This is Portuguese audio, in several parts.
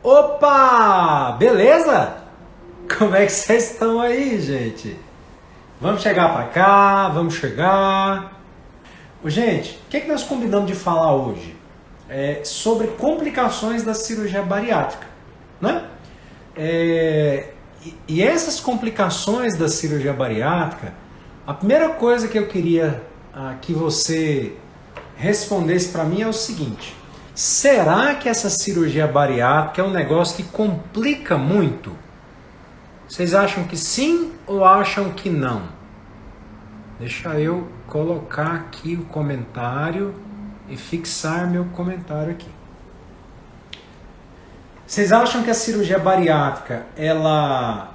Opa! Beleza? Como é que vocês estão aí, gente? Vamos chegar pra cá, vamos chegar. Gente, o que nós combinamos de falar hoje? Sobre complicações da cirurgia bariátrica, né? E essas complicações da cirurgia bariátrica, a primeira coisa que eu queria que você respondesse para mim é o seguinte: será que essa cirurgia bariátrica é um negócio que complica muito? Vocês acham que sim ou acham que não? Deixa eu colocar aqui o comentário e fixar meu comentário aqui. Vocês acham que a cirurgia bariátrica ela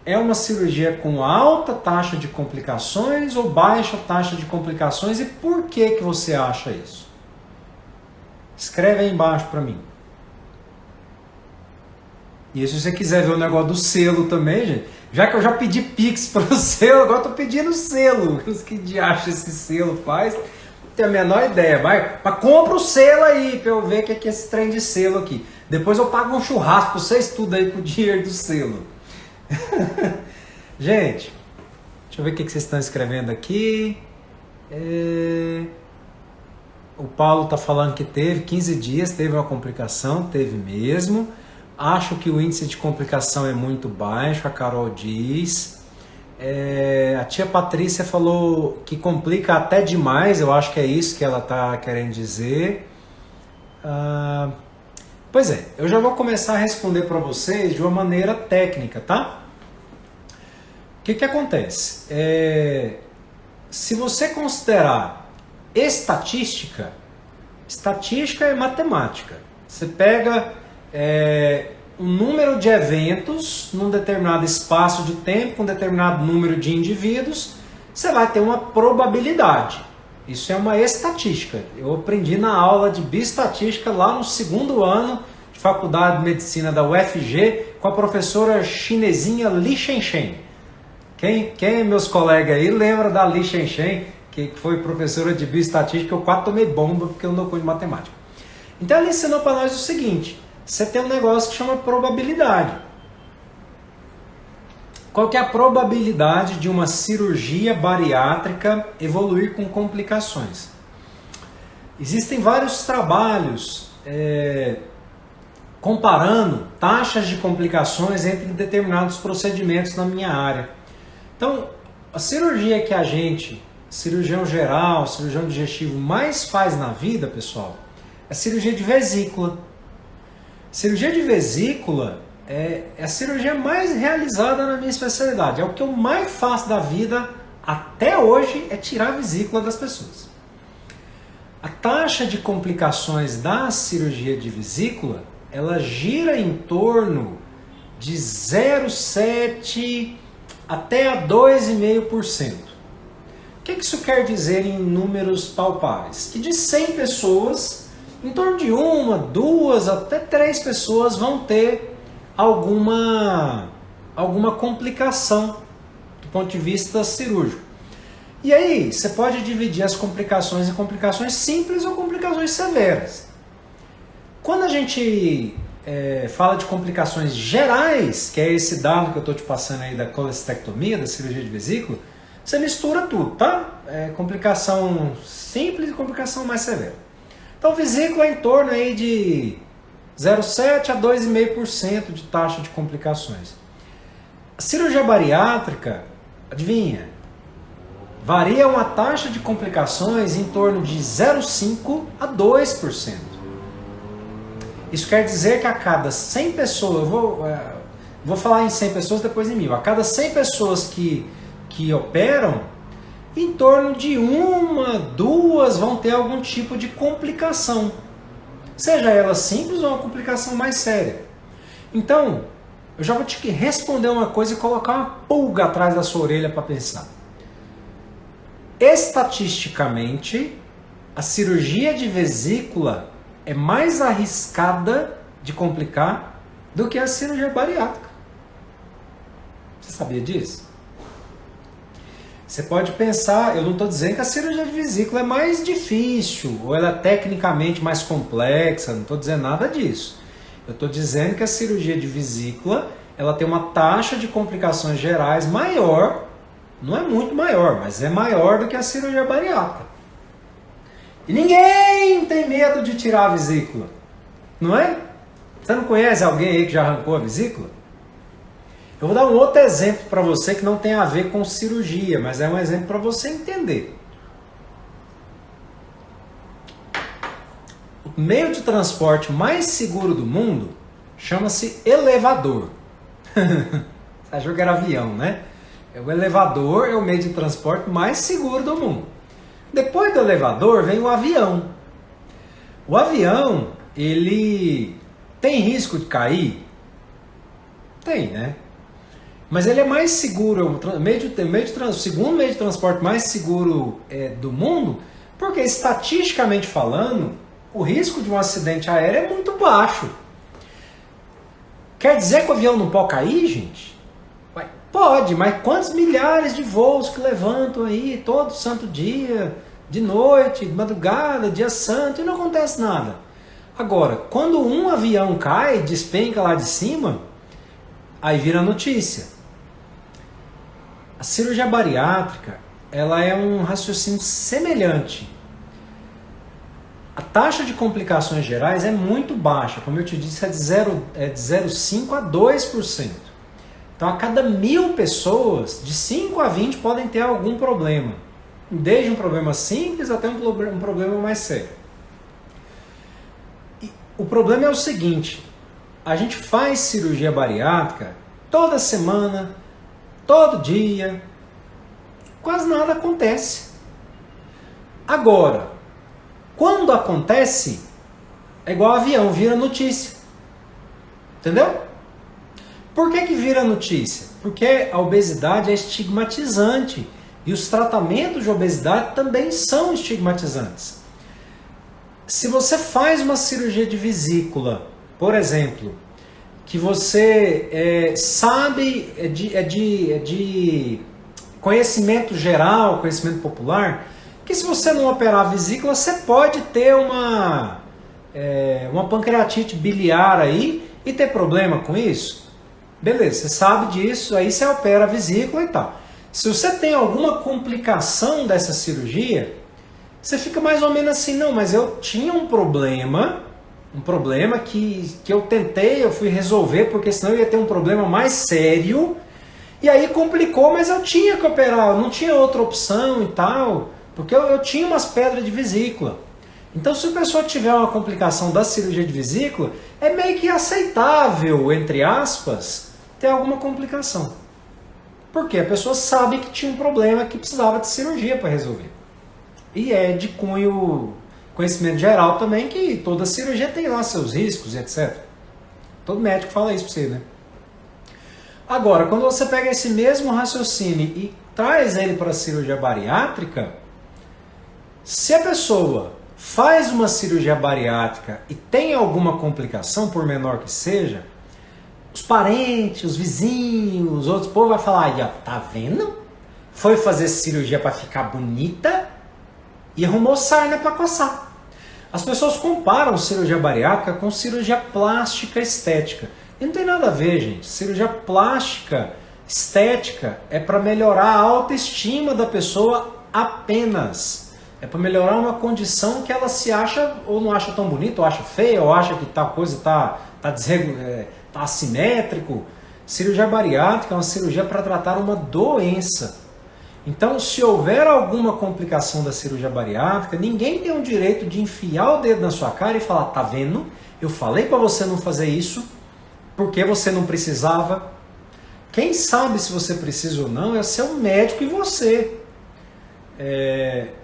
é uma cirurgia com alta taxa de complicações ou baixa taxa de complicações, e por que você acha isso? Escreve aí embaixo para mim. E se você quiser ver o negócio do selo também, gente, já que eu já pedi Pix para o selo, agora eu tô pedindo selo. Os que diacho esse selo faz, não tenho a menor ideia. Mas compra o selo aí para eu ver o que é esse trem de selo aqui. Depois eu pago um churrasco para vocês tudo aí com o dinheiro do selo. Gente, deixa eu ver o que vocês estão escrevendo aqui. O Paulo está falando que teve 15 dias, teve uma complicação, teve mesmo. Acho que o índice de complicação é muito baixo, a Carol diz. A tia Patrícia falou que complica até demais, eu acho que é isso que ela está querendo dizer. Pois é, eu já vou começar a responder para vocês de uma maneira técnica, tá? O que acontece? Se você considerar estatística é matemática. Você pega um número de eventos num determinado espaço de tempo, com um determinado número de indivíduos, você vai ter uma probabilidade. Isso é uma estatística. Eu aprendi na aula de bioestatística lá no 2º ano de Faculdade de Medicina da UFG com a professora chinesinha Li Shenchen. Quem meus colegas aí lembra da Li Shenchen, que foi professora de bioestatística? Eu quase tomei bomba porque eu não conheço matemática. Então ela ensinou para nós o seguinte: você tem um negócio que chama probabilidade. Qual que é a probabilidade de uma cirurgia bariátrica evoluir com complicações? Existem vários trabalhos comparando taxas de complicações entre determinados procedimentos na minha área. Então, a cirurgia que a gente, cirurgião geral, cirurgião digestivo, mais faz na vida, pessoal, é a cirurgia de vesícula. Cirurgia de vesícula é a cirurgia mais realizada na minha especialidade. É o que eu mais faço da vida até hoje, é tirar a vesícula das pessoas. A taxa de complicações da cirurgia de vesícula, ela gira em torno de 0,7% até a 2,5%. O que isso quer dizer em números palpáveis? Que de 100 pessoas, em torno de 1, 2, até 3 pessoas vão ter alguma complicação do ponto de vista cirúrgico. E aí, você pode dividir as complicações em complicações simples ou complicações severas. Quando a gente fala de complicações gerais, que é esse dado que eu estou te passando aí da colestectomia, da cirurgia de vesícula, você mistura tudo, tá? Complicação simples e complicação mais severa. Então, vesícula é em torno aí de 0,7% a 2,5% de taxa de complicações. A cirurgia bariátrica, adivinha? Varia uma taxa de complicações em torno de 0,5% a 2%. Isso quer dizer que a cada 100 pessoas, vou falar em 100 pessoas, depois em 1000. A cada 100 pessoas que operam, em torno de 1, 2 vão ter algum tipo de complicação. Seja ela simples ou uma complicação mais séria. Então, eu já vou te responder uma coisa e colocar uma pulga atrás da sua orelha para pensar. Estatisticamente, a cirurgia de vesícula é mais arriscada de complicar do que a cirurgia bariátrica. Você sabia disso? Você pode pensar, eu não estou dizendo que a cirurgia de vesícula é mais difícil, ou ela é tecnicamente mais complexa, não estou dizendo nada disso. Eu estou dizendo que a cirurgia de vesícula ela tem uma taxa de complicações gerais maior, não é muito maior, mas é maior do que a cirurgia bariátrica. E ninguém tem medo de tirar a vesícula, não é? Você não conhece alguém aí que já arrancou a vesícula? Eu vou dar um outro exemplo para você que não tem a ver com cirurgia, mas é um exemplo para você entender. O meio de transporte mais seguro do mundo chama-se elevador. Você achou que era avião, né? O elevador é o meio de transporte mais seguro do mundo. Depois do elevador vem o avião. O avião, ele tem risco de cair? Tem, né? Mas ele é mais seguro, o segundo meio de transporte mais seguro do mundo, porque estatisticamente falando, o risco de um acidente aéreo é muito baixo. Quer dizer que o avião não pode cair, gente? Pode, mas quantos milhares de voos que levantam aí todo santo dia, de noite, de madrugada, dia santo, e não acontece nada. Agora, quando um avião cai, despenca lá de cima, aí vira notícia. A cirurgia bariátrica, ela é um raciocínio semelhante. A taxa de complicações gerais é muito baixa, como eu te disse, é de 0,5% a 2%. Então, a cada 1.000 pessoas, de 5 a 20 podem ter algum problema. Desde um problema simples até um problema mais sério. E o problema é o seguinte, a gente faz cirurgia bariátrica toda semana, todo dia, quase nada acontece. Agora, quando acontece, é igual avião, vira notícia. Entendeu? Por que vira notícia? Porque a obesidade é estigmatizante e os tratamentos de obesidade também são estigmatizantes. Se você faz uma cirurgia de vesícula, por exemplo, que você sabe, de conhecimento geral, conhecimento popular, que se você não operar a vesícula, você pode ter uma pancreatite biliar aí e ter problema com isso. Beleza, você sabe disso, aí você opera a vesícula e tal. Se você tem alguma complicação dessa cirurgia, você fica mais ou menos assim, não, mas eu tinha um problema que eu fui resolver, porque senão eu ia ter um problema mais sério, e aí complicou, mas eu tinha que operar, eu não tinha outra opção e tal, porque eu tinha umas pedras de vesícula. Então, se a pessoa tiver uma complicação da cirurgia de vesícula, é meio que aceitável, entre aspas, ter alguma complicação. Porque a pessoa sabe que tinha um problema que precisava de cirurgia para resolver. E é de conhecimento geral também que toda cirurgia tem lá seus riscos, etc. Todo médico fala isso para você, né? Agora, quando você pega esse mesmo raciocínio e traz ele para a cirurgia bariátrica, se a pessoa faz uma cirurgia bariátrica e tem alguma complicação, por menor que seja, os parentes, os vizinhos, os outros povos vão falar, aí, ó, tá vendo? Foi fazer cirurgia para ficar bonita e arrumou sarna para coçar. As pessoas comparam cirurgia bariátrica com cirurgia plástica estética. E não tem nada a ver, gente. Cirurgia plástica estética é para melhorar a autoestima da pessoa apenas. É para melhorar uma condição que ela se acha ou não acha tão bonita, ou acha feia, ou acha que tal coisa tá assimétrico. Cirurgia bariátrica é uma cirurgia para tratar uma doença. Então, se houver alguma complicação da cirurgia bariátrica, ninguém tem o direito de enfiar o dedo na sua cara e falar, tá vendo? Eu falei para você não fazer isso, porque você não precisava. Quem sabe se você precisa ou não é seu médico e você.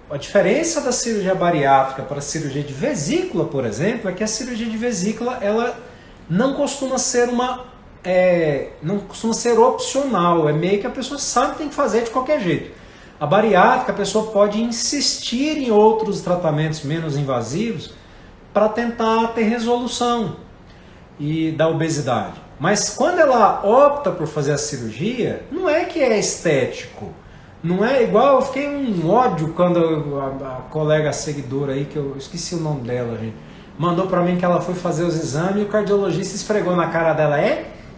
A diferença da cirurgia bariátrica para a cirurgia de vesícula, por exemplo, é que a cirurgia de vesícula ela não costuma ser opcional, é meio que a pessoa sabe que tem que fazer de qualquer jeito. A bariátrica, a pessoa pode insistir em outros tratamentos menos invasivos para tentar ter resolução da obesidade. Mas quando ela opta por fazer a cirurgia, não é que é estético. Não é igual, eu fiquei um ódio quando a colega seguidora aí, que eu esqueci o nome dela, gente. mandou para mim que ela foi fazer os exames e o cardiologista esfregou na cara dela,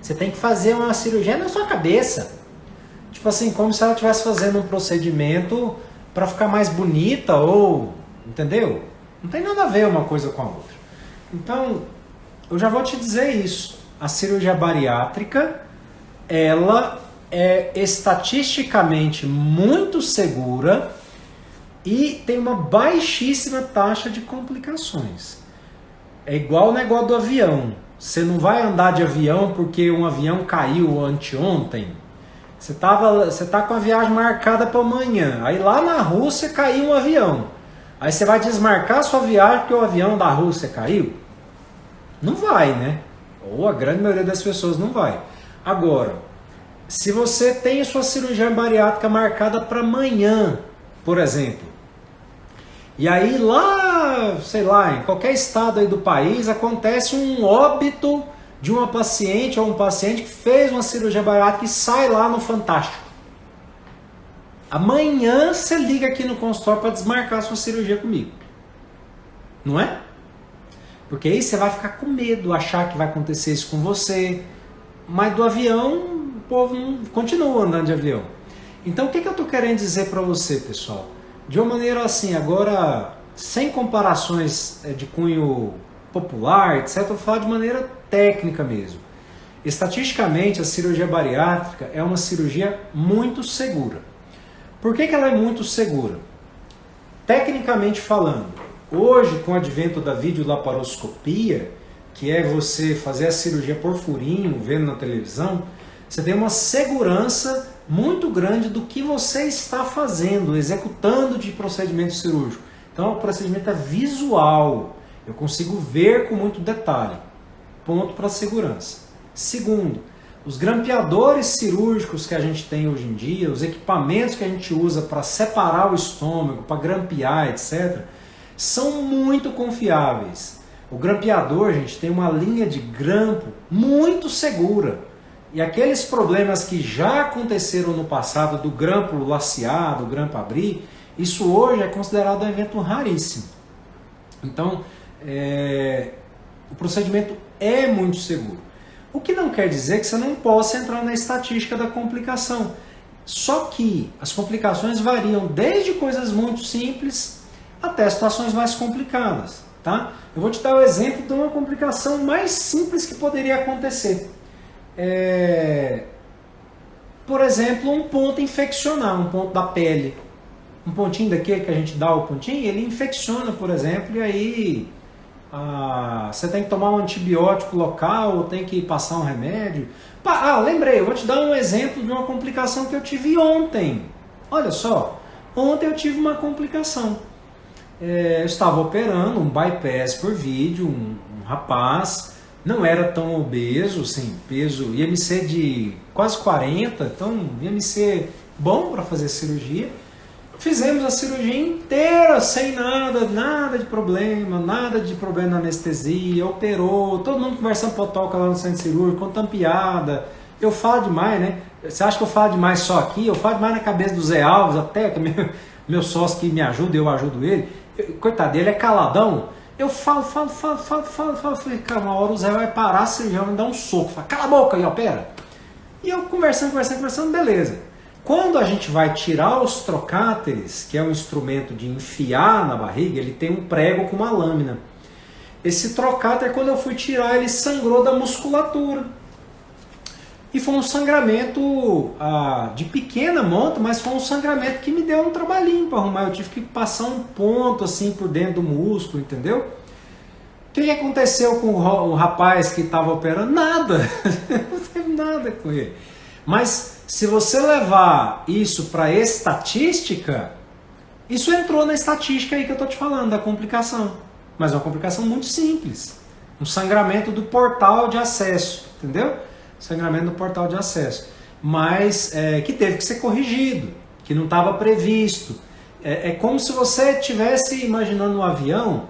você tem que fazer uma cirurgia na sua cabeça. Tipo assim, como se ela estivesse fazendo um procedimento para ficar mais bonita ou, entendeu? Não tem nada a ver uma coisa com a outra. Então, eu já vou te dizer isso. A cirurgia bariátrica, ela é estatisticamente muito segura e tem uma baixíssima taxa de complicações. É igual o negócio do avião. Você não vai andar de avião porque um avião caiu anteontem. Você tá com a viagem marcada para amanhã. Aí lá na Rússia caiu um avião. Aí você vai desmarcar a sua viagem porque o avião da Rússia caiu? Não vai, né? Ou a grande maioria das pessoas não vai. Agora, se você tem a sua cirurgia bariátrica marcada para amanhã, por exemplo, e aí lá, sei lá, em qualquer estado aí do país, acontece um óbito de uma paciente ou um paciente que fez uma cirurgia bariátrica e sai lá no Fantástico. Amanhã você liga aqui no consultório para desmarcar a sua cirurgia comigo. Não é? Porque aí você vai ficar com medo, achar que vai acontecer isso com você. Mas do avião, o povo não continua andando de avião. Então o que eu estou querendo dizer para você, pessoal? De uma maneira assim, agora, sem comparações de cunho popular, etc., eu vou falar de maneira técnica mesmo. Estatisticamente, a cirurgia bariátrica é uma cirurgia muito segura. Por que ela é muito segura? Tecnicamente falando, hoje, com o advento da videolaparoscopia, que é você fazer a cirurgia por furinho, vendo na televisão, você tem uma segurança muito grande do que você está fazendo, executando de procedimento cirúrgico. Então, o procedimento é visual. Eu consigo ver com muito detalhe. Ponto para a segurança. Segundo, os grampeadores cirúrgicos que a gente tem hoje em dia, os equipamentos que a gente usa para separar o estômago, para grampear, etc., são muito confiáveis. O grampeador, gente, tem uma linha de grampo muito segura. E aqueles problemas que já aconteceram no passado, do grampo lacear, do grampo abrir, isso hoje é considerado um evento raríssimo. Então, o procedimento é muito seguro. O que não quer dizer que você não possa entrar na estatística da complicação. Só que as complicações variam desde coisas muito simples até situações mais complicadas. Tá? Eu vou te dar o exemplo de uma complicação mais simples que poderia acontecer. Por exemplo, um ponto infeccionar, um ponto da pele. Um pontinho daquele que a gente dá o pontinho, ele infecciona, por exemplo, e aí você tem que tomar um antibiótico local, ou tem que passar um remédio. Lembrei, eu vou te dar um exemplo de uma complicação que eu tive ontem. Olha só, ontem eu tive uma complicação. Eu estava operando um bypass por vídeo, um rapaz, não era tão obeso, assim, peso IMC de quase 40, então IMC bom para fazer cirurgia. Fizemos a cirurgia inteira sem nada de problema na anestesia, operou, todo mundo conversando potoca lá no centro cirúrgico, com tampeada. Eu falo demais, né? Você acha que eu falo demais só aqui? Eu falo demais na cabeça do Zé Alves, até que meu sócio que me ajuda, eu ajudo ele. Coitado, ele é caladão. Eu falo. Falei, cara, uma hora o Zé vai parar, a cirurgião vai me dar um soco. Fala, cala a boca aí, opera. E eu conversando, beleza. Quando a gente vai tirar os trocáteres, que é um instrumento de enfiar na barriga, ele tem um prego com uma lâmina. Esse trocáter, quando eu fui tirar, ele sangrou da musculatura. E foi um sangramento de pequena monta, mas foi um sangramento que me deu um trabalhinho para arrumar. Eu tive que passar um ponto assim por dentro do músculo, entendeu? O que aconteceu com o rapaz que estava operando? Nada. Não teve nada com ele. Mas se você levar isso para estatística, isso entrou na estatística aí que eu estou te falando, da complicação. Mas é uma complicação muito simples. Um sangramento do portal de acesso, entendeu? Sangramento do portal de acesso. Mas que teve que ser corrigido, que não estava previsto. É como se você estivesse imaginando um avião,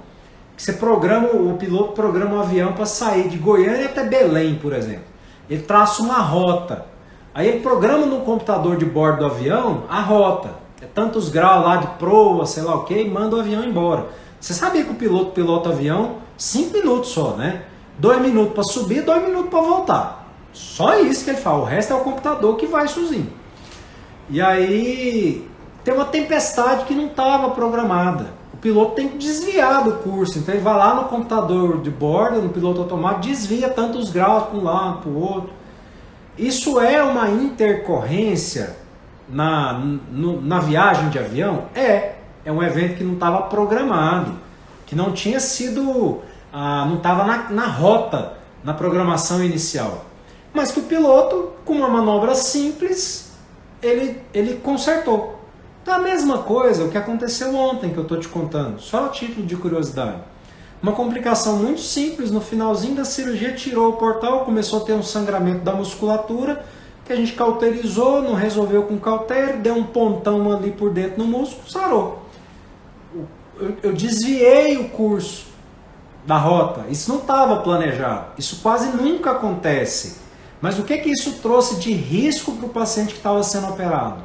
que você programa, o piloto programa um avião para sair de Goiânia até Belém, por exemplo. Ele traça uma rota. Aí ele programa no computador de bordo do avião a rota. É tantos graus lá de proa, sei lá o que, e manda o avião embora. Você sabia que o piloto pilota o avião 5 minutos só, né? 2 minutos para subir, 2 minutos para voltar. Só isso que ele fala, o resto é o computador que vai sozinho. E aí tem uma tempestade que não estava programada. O piloto tem que desviar do curso, então ele vai lá no computador de bordo, no piloto automático, desvia tantos graus para um lado, para o outro. Isso é uma intercorrência na viagem de avião? É um evento que não estava programado, que não tinha sido, não estava na rota, na programação inicial. Mas que o piloto, com uma manobra simples, ele consertou. Então a mesma coisa, o que aconteceu ontem que eu estou te contando, só a título de curiosidade. Uma complicação muito simples, no finalzinho da cirurgia tirou o portal, começou a ter um sangramento da musculatura, que a gente cauterizou, não resolveu com cautério, deu um pontão ali por dentro no músculo, sarou. Eu desviei o curso da rota, isso não estava planejado, isso quase nunca acontece. Mas o que isso trouxe de risco para o paciente que estava sendo operado?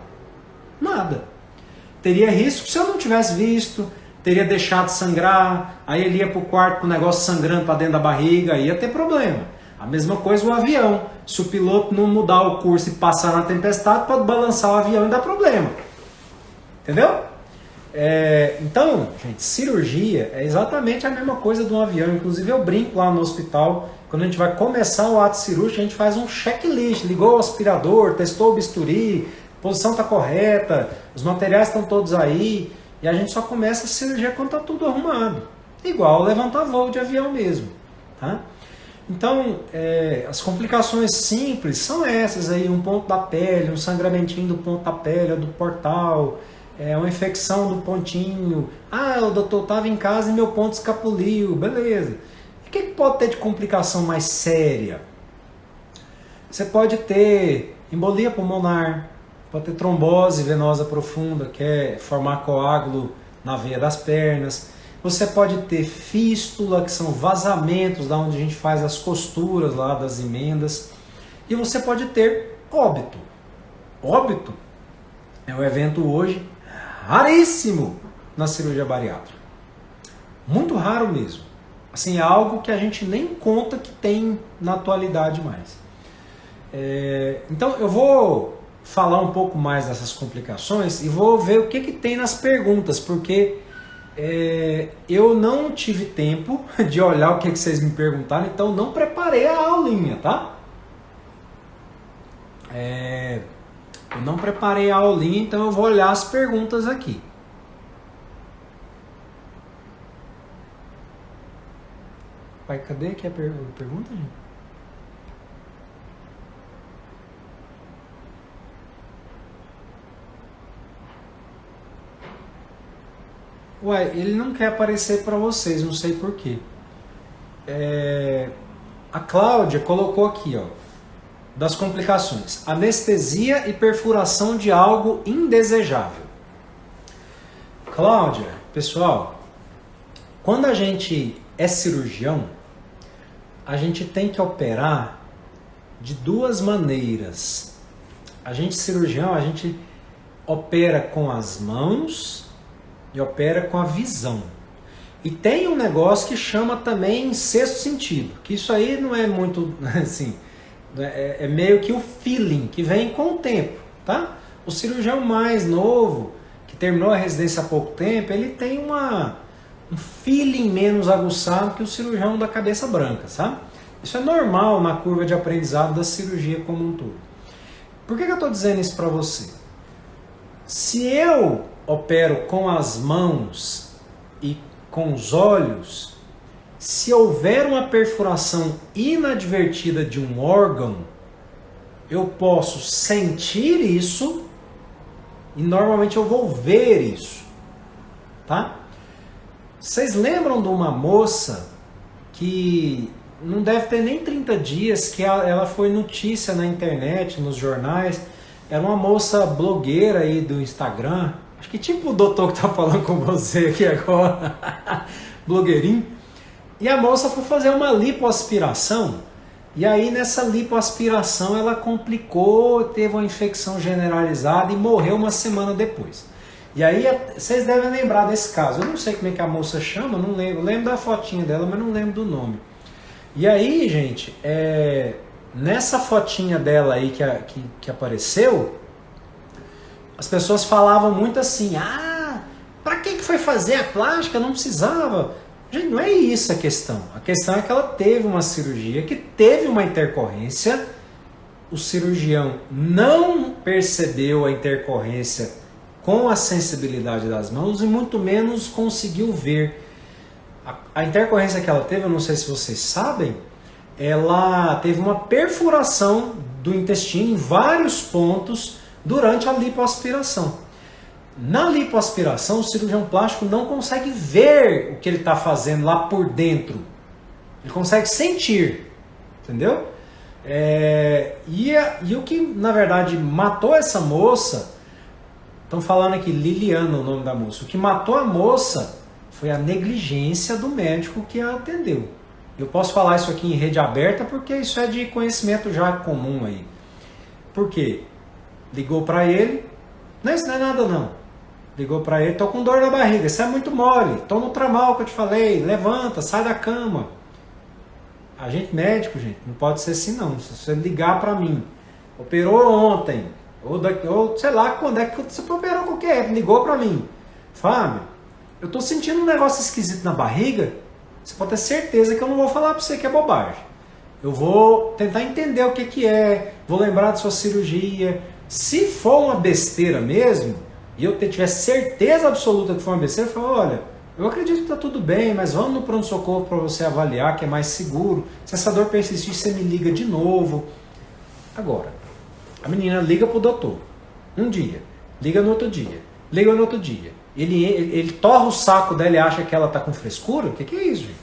Nada. Teria risco se eu não tivesse visto, teria deixado sangrar, aí ele ia para o quarto com o negócio sangrando para dentro da barriga, ia ter problema. A mesma coisa o avião. Se o piloto não mudar o curso e passar na tempestade, pode balançar o avião e dar problema. Entendeu? Então, gente, cirurgia é exatamente a mesma coisa de um avião. Inclusive eu brinco lá no hospital, quando a gente vai começar o ato cirúrgico, a gente faz um checklist, ligou o aspirador, testou o bisturi, a posição está correta, os materiais estão todos aí, e a gente só começa a cirurgia quando está tudo arrumado. Igual levantar voo de avião mesmo. Tá? Então, as complicações simples são essas aí, um ponto da pele, um sangramentinho do ponto da pele, do portal, uma infecção do pontinho. O doutor estava em casa e meu ponto escapuliu, beleza. O que pode ter de complicação mais séria? Você pode ter embolia pulmonar, pode ter trombose venosa profunda, que é formar coágulo na veia das pernas. Você pode ter fístula, que são vazamentos da onde a gente faz as costuras lá das emendas. E você pode ter óbito. Óbito é um evento hoje raríssimo na cirurgia bariátrica. Muito raro mesmo. Assim, é algo que a gente nem conta que tem na atualidade mais. Então eu vou falar um pouco mais dessas complicações e vou ver o que tem nas perguntas, porque eu não tive tempo de olhar o que vocês me perguntaram, então não preparei a aulinha, tá? Eu não preparei a aulinha, então eu vou olhar as perguntas aqui. Cadê aqui a pergunta, gente? Ele não quer aparecer para vocês, não sei porquê. A Cláudia colocou aqui, ó, das complicações: anestesia e perfuração de algo indesejável. Cláudia, pessoal, quando a gente é cirurgião, a gente tem que operar de duas maneiras. A gente cirurgião, a gente opera com as mãos e opera com a visão. E tem um negócio que chama também sexto sentido, que isso aí não é muito assim, é meio que o feeling que vem com o tempo, tá? O cirurgião mais novo, que terminou a residência há pouco tempo, ele tem um feeling menos aguçado que o cirurgião da cabeça branca, sabe? Isso é normal na curva de aprendizado da cirurgia como um todo. Por que eu estou dizendo isso para você? Se eu opero com as mãos e com os olhos, se houver uma perfuração inadvertida de um órgão, eu posso sentir isso e normalmente eu vou ver isso, tá? Vocês lembram de uma moça que não deve ter nem 30 dias que ela foi notícia na internet, nos jornais? Era uma moça blogueira aí do Instagram, acho que tipo o doutor que tá falando com você aqui agora, blogueirinho. E a moça foi fazer uma lipoaspiração, e aí nessa lipoaspiração ela complicou, teve uma infecção generalizada e morreu uma semana depois. E aí vocês devem lembrar desse caso. Eu não sei como é que a moça chama, não lembro. Eu lembro da fotinha dela, mas não lembro do nome. E aí, gente, nessa fotinha dela aí que apareceu, as pessoas falavam muito assim, pra que foi fazer a plástica? Não precisava. Gente, não é isso a questão. A questão é que ela teve uma cirurgia, que teve uma intercorrência, o cirurgião não percebeu a intercorrência com a sensibilidade das mãos e muito menos conseguiu ver. A intercorrência que ela teve, eu não sei se vocês sabem, ela teve uma perfuração do intestino em vários pontos durante a lipoaspiração. Na lipoaspiração, o cirurgião plástico não consegue ver o que ele está fazendo lá por dentro. Ele consegue sentir, entendeu? E o que, na verdade, matou essa moça, estão falando aqui, Liliana, o nome da moça, o que matou a moça foi a negligência do médico que a atendeu. Eu posso falar isso aqui em rede aberta porque isso é de conhecimento já comum aí. Por quê? Ligou para ele, não, isso não é nada não. Ligou para ele, tô com dor na barriga, isso é muito mole, toma o tramal que eu te falei, levanta, sai da cama. A gente médico, gente, não pode ser assim não. Se você ligar para mim, operou ontem, ou sei lá quando é que você operou qualquer, ligou para mim, Fábio, eu tô sentindo um negócio esquisito na barriga, você pode ter certeza que eu não vou falar para você que é bobagem. Eu vou tentar entender o que é, vou lembrar da sua cirurgia. Se for uma besteira mesmo, e eu tiver certeza absoluta que foi uma besteira, eu falo, olha, eu acredito que está tudo bem, mas vamos no pronto-socorro para você avaliar, que é mais seguro. Se essa dor persistir, você me liga de novo. Agora, a menina liga para o doutor, um dia, liga no outro dia, liga no outro dia. Ele torra o saco dela e acha que ela está com frescura? O que é isso, gente?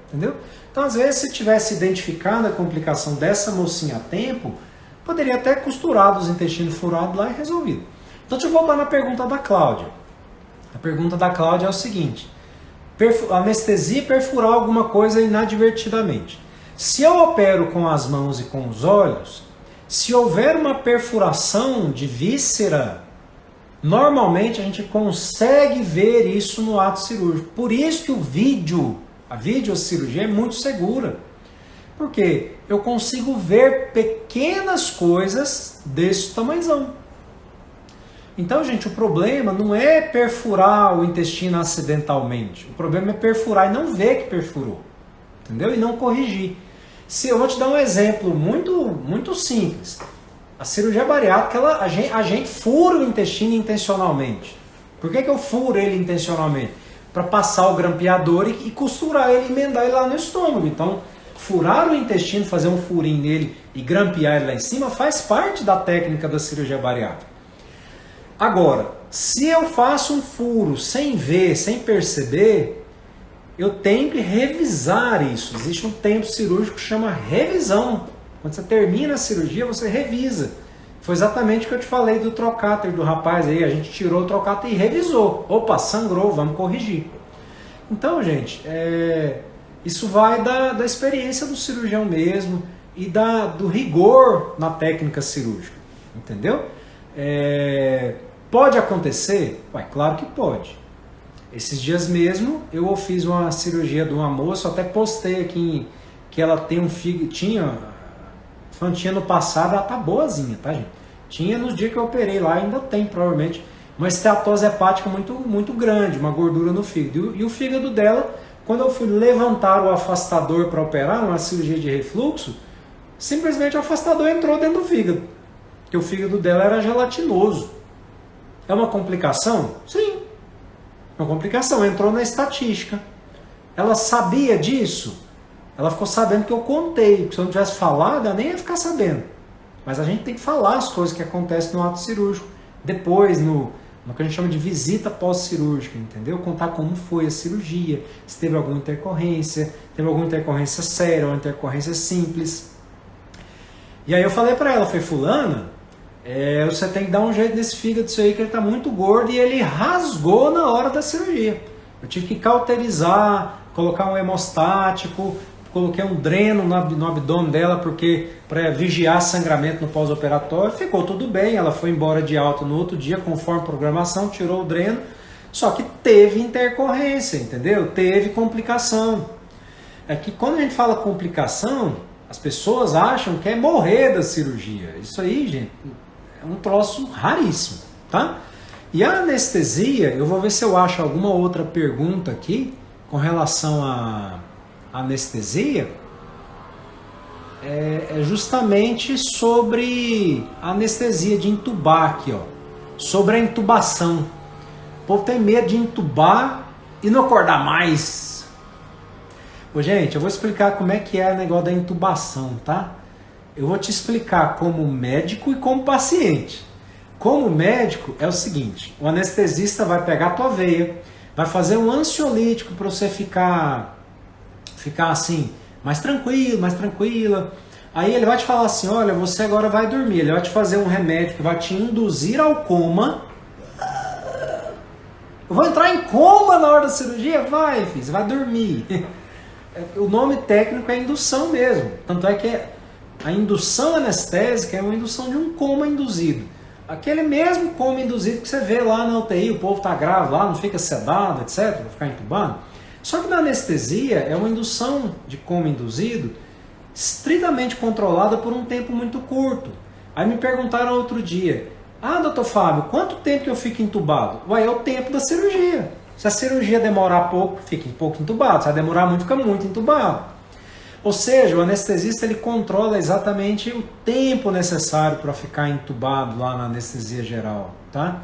Entendeu? Então, às vezes, se tivesse identificado a complicação dessa mocinha a tempo, poderia até costurar os intestinos furados lá e resolvido. Então, deixa eu voltar na pergunta da Cláudia. A pergunta da Cláudia é o seguinte: anestesia perfurar alguma coisa inadvertidamente. Se eu opero com as mãos e com os olhos, se houver uma perfuração de víscera, normalmente a gente consegue ver isso no ato cirúrgico. Por isso que a videocirurgia é muito segura. Porque eu consigo ver pequenas coisas desse tamanhozão. Então, gente, o problema não é perfurar o intestino acidentalmente. O problema é perfurar e não ver que perfurou. Entendeu? E não corrigir. Eu vou te dar um exemplo muito simples. A cirurgia bariátrica, a gente fura o intestino intencionalmente. Por que eu furo ele intencionalmente? Para passar o grampeador e costurar ele, emendar ele lá no estômago. Então, furar o intestino, fazer um furinho nele e grampear ele lá em cima faz parte da técnica da cirurgia bariátrica. Agora, se eu faço um furo sem ver, sem perceber, eu tenho que revisar isso. Existe um tempo cirúrgico que chama revisão. Quando você termina a cirurgia, você revisa. Foi exatamente o que eu te falei do trocáter do rapaz aí. A gente tirou o trocáter e revisou. Opa, sangrou, vamos corrigir. Então, gente, isso vai da experiência do cirurgião mesmo e do rigor na técnica cirúrgica. Entendeu? Pode acontecer? Claro que pode. Esses dias mesmo eu fiz uma cirurgia de uma moça, eu até postei aqui que ela tem um fígado, tinha no passado, ela tá boazinha, tá, gente? Tinha nos dias que eu operei lá, ainda tem provavelmente, uma esteatose hepática muito grande, uma gordura no fígado. E o fígado dela, quando eu fui levantar o afastador para operar, uma cirurgia de refluxo, simplesmente o afastador entrou dentro do fígado, porque o fígado dela era gelatinoso. É uma complicação? Sim. É uma complicação. Entrou na estatística. Ela sabia disso? Ela ficou sabendo que eu contei. Porque se eu não tivesse falado, ela nem ia ficar sabendo. Mas a gente tem que falar as coisas que acontecem no ato cirúrgico. Depois, no que a gente chama de visita pós-cirúrgica, entendeu? Contar como foi a cirurgia, se teve alguma intercorrência séria, uma intercorrência simples. E aí eu falei pra ela, fulana, você tem que dar um jeito nesse fígado seu aí, que ele está muito gordo e ele rasgou na hora da cirurgia. Eu tive que cauterizar, colocar um hemostático, coloquei um dreno no abdômen dela porque para vigiar sangramento no pós-operatório, ficou tudo bem, ela foi embora de alta no outro dia, conforme programação, tirou o dreno, só que teve intercorrência, entendeu? Teve complicação. É que quando a gente fala complicação, as pessoas acham que é morrer da cirurgia. Isso aí, gente, é um troço raríssimo, tá? E a anestesia, eu vou ver se eu acho alguma outra pergunta aqui com relação à anestesia. É justamente sobre a anestesia de intubar aqui, ó. Sobre a intubação. O povo tem medo de intubar e não acordar mais. Ô, gente, eu vou explicar como é que é o negócio da intubação, tá? Eu vou te explicar como médico e como paciente. Como médico é o seguinte, o anestesista vai pegar a tua veia, vai fazer um ansiolítico para você ficar assim, mais tranquilo, mais tranquila. Aí ele vai te falar assim, olha, você agora vai dormir. Ele vai te fazer um remédio que vai te induzir ao coma. Eu vou entrar em coma na hora da cirurgia? Vai, filho, você vai dormir. O nome técnico é indução mesmo. Tanto é que a indução anestésica é uma indução de um coma induzido. Aquele mesmo coma induzido que você vê lá na UTI, o povo tá grave lá, não fica sedado, etc, vai ficar entubado. Só que na anestesia é uma indução de coma induzido estritamente controlada por um tempo muito curto. Aí me perguntaram outro dia, doutor Fábio, quanto tempo que eu fico entubado? Ué, é o tempo da cirurgia. Se a cirurgia demorar pouco, fica pouco entubado. Se ela demorar muito, fica muito entubado. Ou seja, o anestesista ele controla exatamente o tempo necessário para ficar entubado lá na anestesia geral, tá?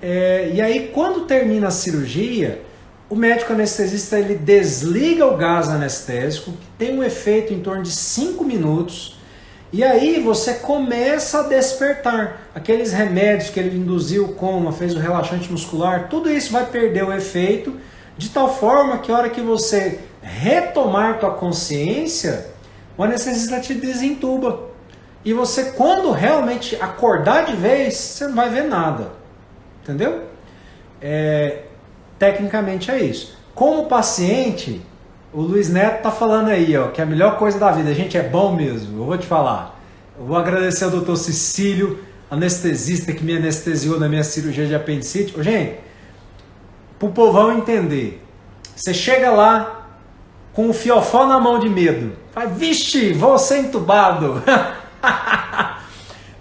E aí, quando termina a cirurgia, o médico anestesista ele desliga o gás anestésico, que tem um efeito em torno de 5 minutos, e aí você começa a despertar. Aqueles remédios que ele induziu o coma, fez o relaxante muscular, tudo isso vai perder o efeito, de tal forma que a hora que você retomar tua consciência, o anestesista te desentuba. E você, quando realmente acordar de vez, você não vai ver nada. Entendeu? Tecnicamente é isso. Como paciente, o Luiz Neto tá falando aí, ó, que é a melhor coisa da vida. A gente é bom mesmo, eu vou te falar. Eu vou agradecer ao doutor Cecílio, anestesista que me anestesiou na minha cirurgia de apendicite. Gente, pro povão entender, você chega lá com o fiofó na mão de medo. Fala, vixe, vou ser entubado.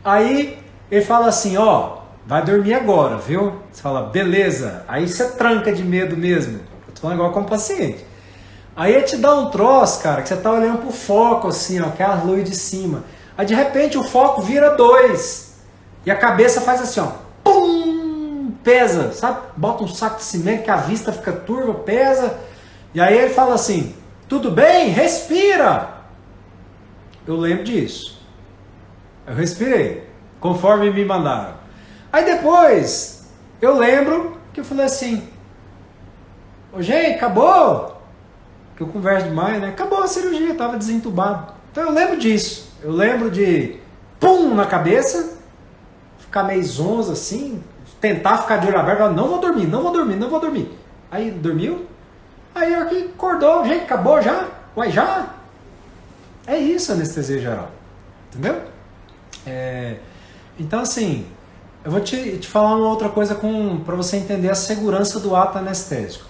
Aí ele fala assim, ó, vai dormir agora, viu? Você fala, beleza. Aí você tranca de medo mesmo. Eu tô falando igual como paciente. Aí ele te dá um troço, cara, que você tá olhando pro foco assim, ó, que é a luz de cima. Aí de repente o foco vira 2. E a cabeça faz assim, ó, pum, pesa, sabe? Bota um saco de cimento que a vista fica turva, pesa. E aí ele fala assim, tudo bem? Respira! Eu lembro disso. Eu respirei, conforme me mandaram. Aí depois, eu lembro que eu falei assim, ô gente, acabou? Que eu converso demais, né? Acabou a cirurgia, eu tava desentubado. Então eu lembro disso. Eu lembro de pum na cabeça, ficar meio zonzo assim, tentar ficar de olho aberto, falar, não vou dormir, não vou dormir, não vou dormir. Aí dormiu. Aí eu aqui acordou, gente, acabou já? Ué, já? É isso a anestesia geral. Entendeu? Então assim, eu vou te falar uma outra coisa para você entender a segurança do ato anestésico.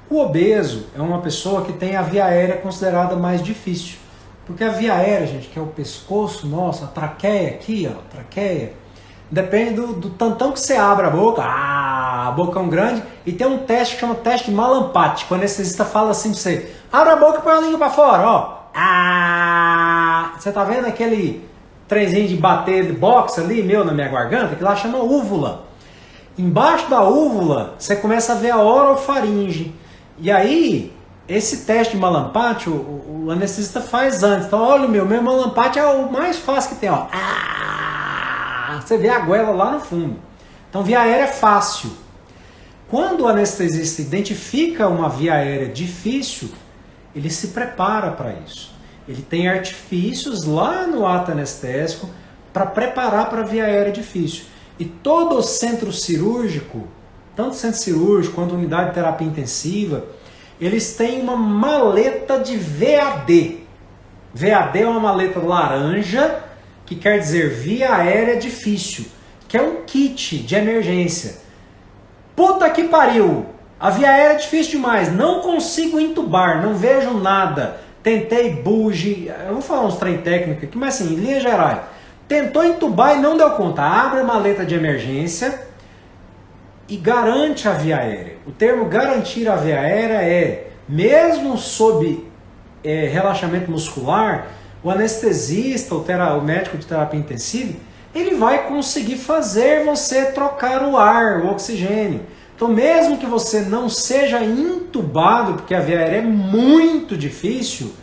O obeso é uma pessoa que tem a via aérea considerada mais difícil. Porque a via aérea, gente, que é o pescoço nosso, a traqueia aqui, ó, traqueia, depende do tantão que você abre a boca, bocão grande, e tem um teste que chama teste de Malampati. Quando o anestesista fala assim pra você, abre a boca e põe a língua pra fora, ó. Você tá vendo aquele trenzinho de bater de boxe ali, meu, na minha garganta, que lá chama úvula. Embaixo da úvula, você começa a ver a orofaringe. E aí, esse teste de Malampati, o anestesista faz antes. Então, olha, meu Malampati é o mais fácil que tem, ó. Você vê a goela lá no fundo. Então, via aérea é fácil. Quando o anestesista identifica uma via aérea difícil, ele se prepara para isso. Ele tem artifícios lá no ato anestésico para preparar para a via aérea difícil. E todo o centro cirúrgico, tanto o centro cirúrgico quanto a unidade de terapia intensiva, eles têm uma maleta de VAD. VAD é uma letra laranja, que quer dizer via aérea difícil, que é um kit de emergência. Puta que pariu! A via aérea é difícil demais, não consigo entubar, não vejo nada. Tentei buge, eu vou falar uns trem técnicos aqui, mas assim, em linha geral. Tentou entubar e não deu conta. Abre a maleta de emergência e garante a via aérea. O termo garantir a via aérea é, mesmo sob relaxamento muscular, o anestesista, o médico de terapia intensiva, ele vai conseguir fazer você trocar o ar, o oxigênio. Então, mesmo que você não seja intubado, porque a via aérea é muito difícil,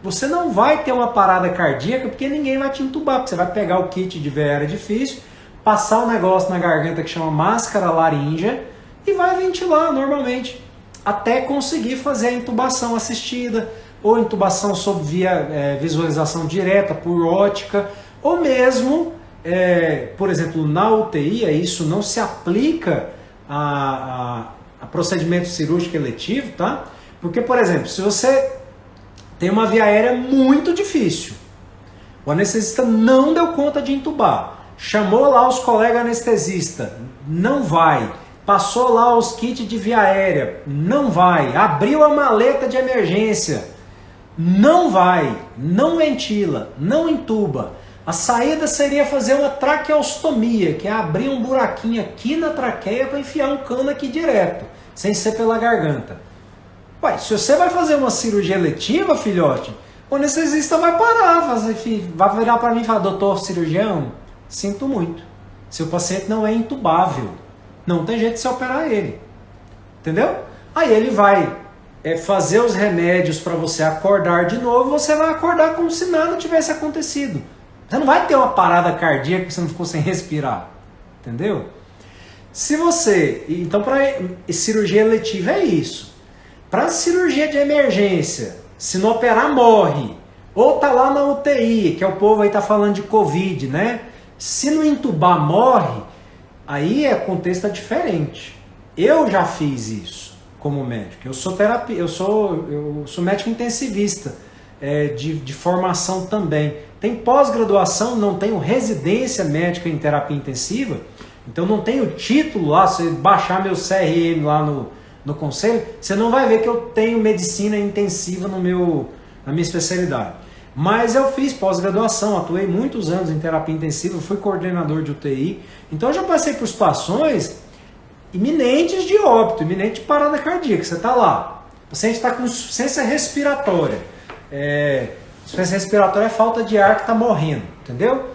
você não vai ter uma parada cardíaca, porque ninguém vai te entubar, porque você vai pegar o kit de via aérea difícil, passar um negócio na garganta que chama máscara laríngea e vai ventilar normalmente, até conseguir fazer a intubação assistida, ou intubação sob via visualização direta por ótica, ou mesmo, por exemplo, na UTI, isso não se aplica a procedimento cirúrgico eletivo, tá? Porque, por exemplo, se você tem uma via aérea muito difícil, o anestesista não deu conta de intubar, chamou lá os colegas anestesistas, não vai, passou lá os kits de via aérea, não vai, abriu a maleta de emergência, não vai, não ventila, não intuba. A saída seria fazer uma traqueostomia, que é abrir um buraquinho aqui na traqueia para enfiar um cano aqui direto, sem ser pela garganta. Ué, se você vai fazer uma cirurgia eletiva, filhote, o anestesista vai parar, vai virar para mim e falar, doutor cirurgião, sinto muito, seu paciente não é intubável, não tem jeito de se operar ele. Entendeu? Aí ele vai fazer os remédios para você acordar de novo, você vai acordar como se nada tivesse acontecido. Você não vai ter uma parada cardíaca que você não ficou sem respirar. Entendeu? Se você... Então, para cirurgia eletiva é isso. Para cirurgia de emergência, se não operar, morre. Ou tá lá na UTI, que é o povo aí tá falando de Covid, né? Se não entubar, morre, aí o contexto é diferente. Eu já fiz isso como médico. Eu sou médico intensivista, de formação também. Tem pós-graduação, não tenho residência médica em terapia intensiva, então não tenho título lá. Se você baixar meu CRM lá no conselho, você não vai ver que eu tenho medicina intensiva na minha especialidade. Mas eu fiz pós-graduação, atuei muitos anos em terapia intensiva, fui coordenador de UTI, então eu já passei por situações iminentes de óbito, iminente de parada cardíaca. Você está lá, o paciente está com insuficiência respiratória. Insuficiência respiratória é falta de ar que está morrendo, entendeu?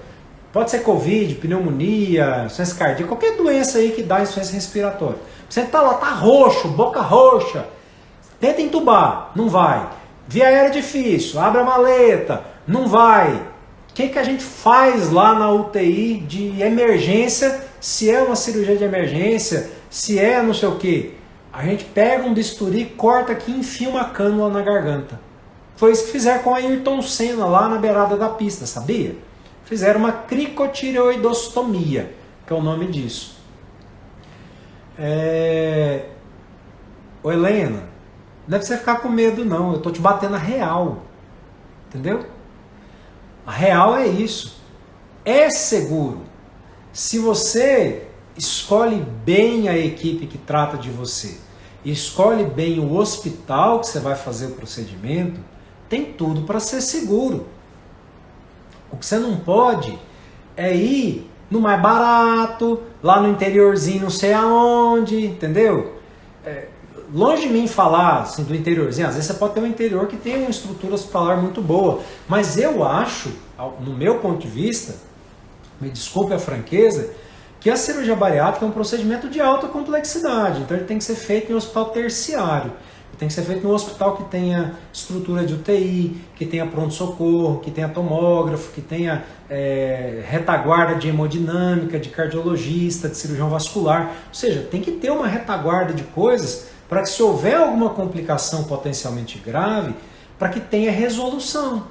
Pode ser Covid, pneumonia, insuficiência cardíaca, qualquer doença aí que dá insuficiência respiratória. Você está lá, está roxo, boca roxa, tenta entubar, não vai. Via aérea difícil, abre a maleta, não vai. O que a gente faz lá na UTI de emergência, se é uma cirurgia de emergência, se é não sei o que? A gente pega um bisturi, corta aqui e enfia uma cânula na garganta. Foi isso que fizeram com a Ayrton Senna lá na beirada da pista, sabia? Fizeram uma cricotireoidostomia, que é o nome disso. Ô Helena, não é pra você ficar com medo não, eu tô te batendo a real. Entendeu? A real é isso. É seguro. Se você escolhe bem a equipe que trata de você, e escolhe bem o hospital que você vai fazer o procedimento, tem tudo para ser seguro. O que você não pode é ir no mais barato, lá no interiorzinho não sei aonde, entendeu? Longe de mim falar assim, do interiorzinho, às vezes você pode ter um interior que tem uma estrutura hospitalar muito boa, mas eu acho, no meu ponto de vista, me desculpe a franqueza, que a cirurgia bariátrica é um procedimento de alta complexidade, então ele tem que ser feito em um hospital terciário, tem que ser feito num hospital que tenha estrutura de UTI, que tenha pronto-socorro, que tenha tomógrafo, que tenha retaguarda de hemodinâmica, de cardiologista, de cirurgião vascular, ou seja, tem que ter uma retaguarda de coisas para que se houver alguma complicação potencialmente grave, para que tenha resolução,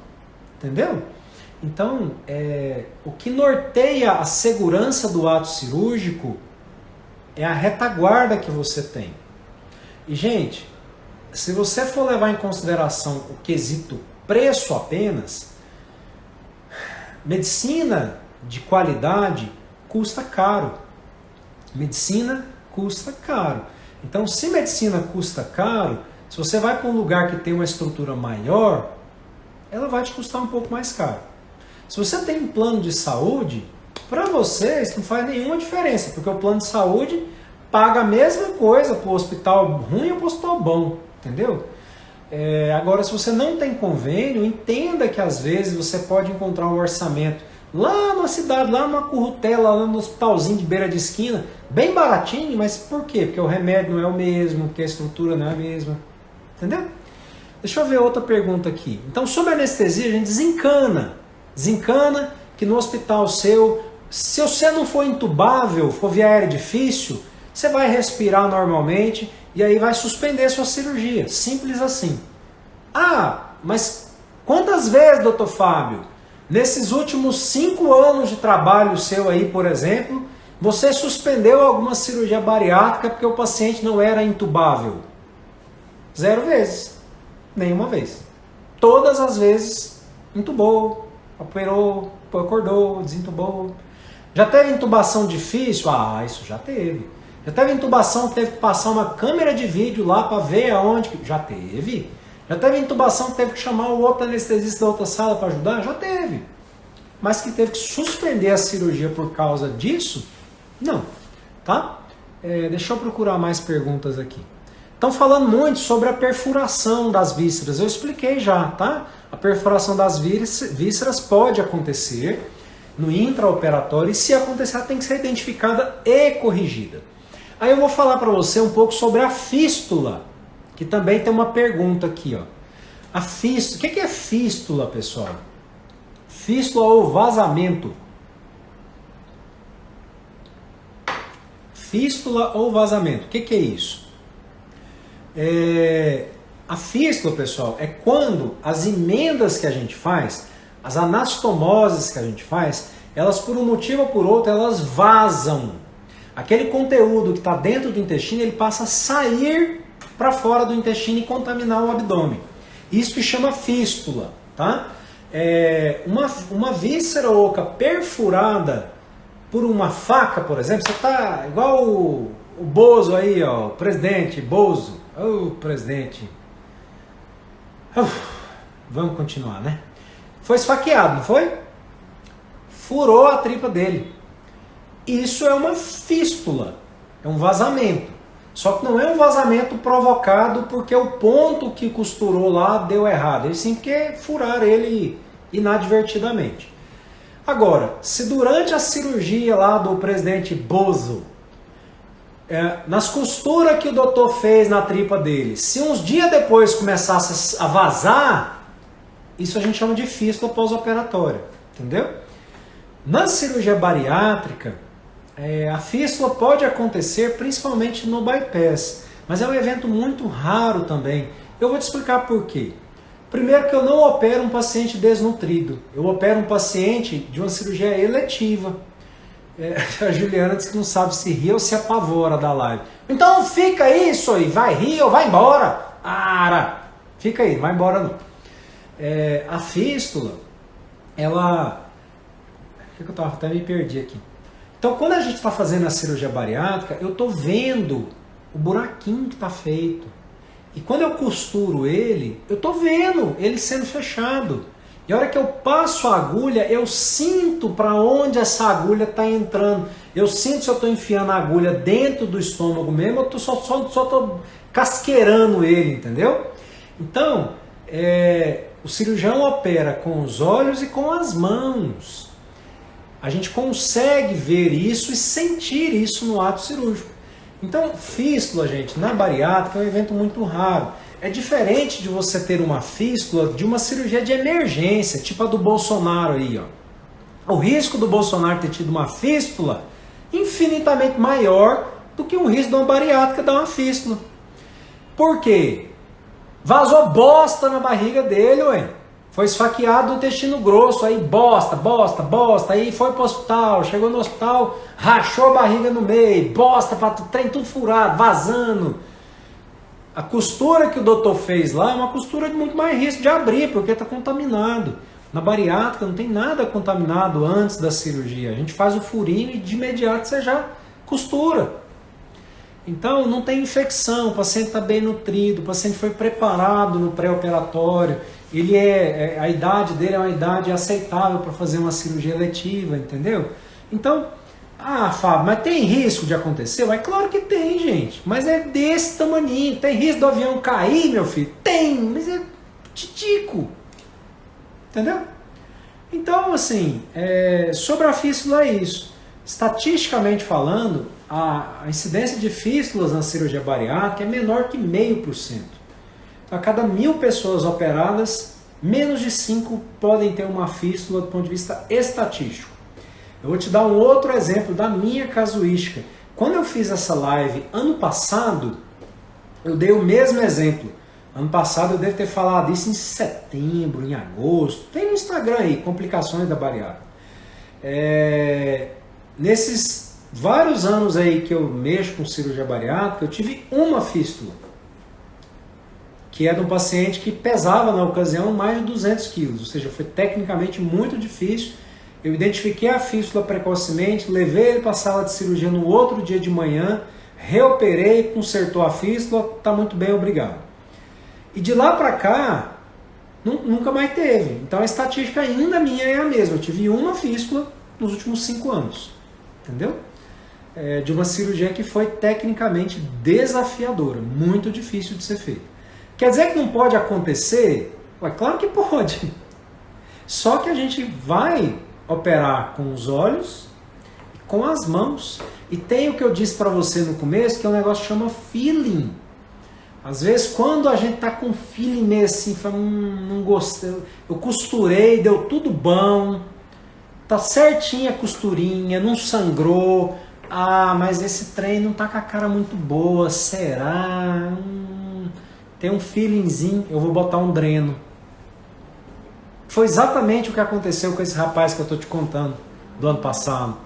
entendeu? Então, o que norteia a segurança do ato cirúrgico é a retaguarda que você tem. E, gente, se você for levar em consideração o quesito preço apenas, medicina de qualidade custa caro. Medicina custa caro. Então, se medicina custa caro, se você vai para um lugar que tem uma estrutura maior, ela vai te custar um pouco mais caro. Se você tem um plano de saúde, para você isso não faz nenhuma diferença, porque o plano de saúde paga a mesma coisa para o hospital ruim ou para o hospital bom, entendeu? Agora, se você não tem convênio, entenda que às vezes você pode encontrar um orçamento lá na cidade, lá numa currutela, lá no hospitalzinho de beira de esquina, bem baratinho, mas por quê? Porque o remédio não é o mesmo, porque a estrutura não é a mesma, entendeu? Deixa eu ver outra pergunta aqui. Então, sobre anestesia, a gente desencana que no hospital seu, se você não for intubável, for via aérea difícil, você vai respirar normalmente e aí vai suspender sua cirurgia. Simples assim. Ah, mas quantas vezes, doutor Fábio, nesses últimos 5 anos de trabalho seu aí, por exemplo, você suspendeu alguma cirurgia bariátrica porque o paciente não era intubável? 0 vezes. Nenhuma vez. Todas as vezes intubou, operou, acordou, desintubou. Já teve intubação difícil? Ah, isso já teve. Já teve intubação que teve que passar uma câmera de vídeo lá para ver aonde? Já teve. Já teve intubação que teve que chamar o outro anestesista da outra sala para ajudar? Já teve. Mas que teve que suspender a cirurgia por causa disso? Não. Tá? Deixa eu procurar mais perguntas aqui. Estão falando muito sobre a perfuração das vísceras. Eu expliquei já, tá? A perfuração das vísceras pode acontecer no intraoperatório e se acontecer, ela tem que ser identificada e corrigida. Aí eu vou falar para você um pouco sobre a fístula, que também tem uma pergunta aqui, ó. A fístula, o que é fístula, pessoal? Fístula ou vazamento? Fístula ou vazamento, o que é isso? A fístula, pessoal, é quando as emendas que a gente faz, as anastomoses que a gente faz, elas por um motivo ou por outro, elas vazam. Aquele conteúdo que está dentro do intestino, ele passa a sair para fora do intestino e contaminar o abdômen. Isso que chama fístula, tá? Uma víscera oca perfurada por uma faca, por exemplo, você está igual o Bozo aí, ó, o presidente Bozo. Ô, presidente. Vamos continuar, né? Foi esfaqueado, não foi? Furou a tripa dele. Isso é uma fístula, é um vazamento. Só que não é um vazamento provocado porque o ponto que costurou lá deu errado. Ele sim porque furaram ele inadvertidamente. Agora, se durante a cirurgia lá do presidente Bozo, nas costuras que o doutor fez na tripa dele, se uns dias depois começasse a vazar, isso a gente chama de fístula pós-operatória, entendeu? Na cirurgia bariátrica, a fístula pode acontecer principalmente no bypass, mas é um evento muito raro também. Eu vou te explicar por quê. Primeiro que eu não opero um paciente desnutrido, eu opero um paciente de uma cirurgia eletiva. A Juliana disse que não sabe se ri ou se apavora da live. Então fica isso aí, vai rir ou vai embora. Fica aí, não vai embora não. A fístula, ela... O que eu tava? Até me perdi aqui. Então quando a gente está fazendo a cirurgia bariátrica, eu estou vendo o buraquinho que está feito. E quando eu costuro ele, eu estou vendo ele sendo fechado. E a hora que eu passo a agulha, eu sinto para onde essa agulha está entrando. Eu sinto se eu estou enfiando a agulha dentro do estômago mesmo, ou só estou casqueirando ele, entendeu? Então, o cirurgião opera com os olhos e com as mãos. A gente consegue ver isso e sentir isso no ato cirúrgico. Então, fístula, gente, na bariátrica é um evento muito raro. É diferente de você ter uma fístula de uma cirurgia de emergência, tipo a do Bolsonaro aí, ó. O risco do Bolsonaro ter tido uma fístula infinitamente maior do que o risco de uma bariátrica dar uma fístula. Por quê? Vazou bosta na barriga dele, ué. Foi esfaqueado no intestino grosso, aí bosta, aí foi pro hospital, chegou no hospital, rachou a barriga no meio, bosta, trem tudo furado, vazando. a costura que o doutor fez lá é uma costura de muito mais risco de abrir, porque está contaminado. Na bariátrica não tem nada contaminado antes da cirurgia. A gente faz o furinho e de imediato você já costura. Então não tem infecção, o paciente está bem nutrido, o paciente foi preparado no pré-operatório, a idade dele é uma idade aceitável para fazer uma cirurgia eletiva, entendeu? Então, Fábio, mas tem risco de acontecer? Mas claro que tem, gente, mas é desse tamaninho. Tem risco do avião cair, meu filho? Tem, mas é titico, entendeu? Então, assim, sobre a fístula é isso. Estatisticamente falando, a incidência de fístulas na cirurgia bariátrica é menor que 0,5%. Então, a cada 1.000 pessoas operadas, menos de 5 podem ter uma fístula do ponto de vista estatístico. Eu vou te dar um outro exemplo da minha casuística. Quando eu fiz essa live ano passado, eu dei o mesmo exemplo. Ano passado eu devo ter falado isso em setembro, em agosto. Tem no Instagram aí, complicações da bariátrica. Nesses vários anos aí que eu mexo com cirurgia bariátrica, eu tive uma fístula, que é de um paciente que pesava na ocasião mais de 200 quilos, ou seja, foi tecnicamente muito difícil. Eu identifiquei a fístula precocemente, levei ele para a sala de cirurgia no outro dia de manhã, reoperei, consertou a fístula, está muito bem, obrigado. E de lá para cá, nunca mais teve. Então a estatística ainda minha é a mesma. Eu tive uma fístula nos últimos 5 anos. Entendeu? De uma cirurgia que foi tecnicamente desafiadora, muito difícil de ser feita. Quer dizer que não pode acontecer? Ué, claro que pode. Só que a gente vai operar com os olhos, com as mãos. E tem o que eu disse para você no começo, que é um negócio que chama feeling. Às vezes, quando a gente tá com feeling meio assim, fala, não gostei, eu costurei, deu tudo bom, tá certinha a costurinha, não sangrou, mas esse trem não tá com a cara muito boa, será? Tem um feelingzinho, eu vou botar um dreno. Foi exatamente o que aconteceu com esse rapaz que eu tô te contando, do ano passado.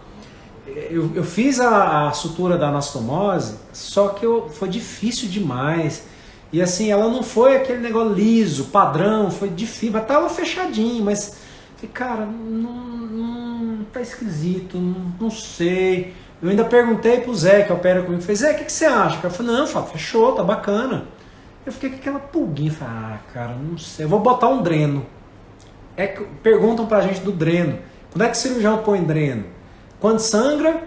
Eu fiz a sutura da anastomose, só que foi difícil demais. E assim, ela não foi aquele negócio liso, padrão, foi difícil, mas tava fechadinho, mas, cara, não tá esquisito, não sei. Eu ainda perguntei pro Zé, que opera comigo, falei, Zé, o que você acha? Ele falou, não, Fábio, fechou, tá bacana. Eu fiquei com aquela pulguinha, falei, cara, não sei, eu vou botar um dreno. Perguntam pra gente do dreno. Quando é que o cirurgião põe dreno? Quando sangra,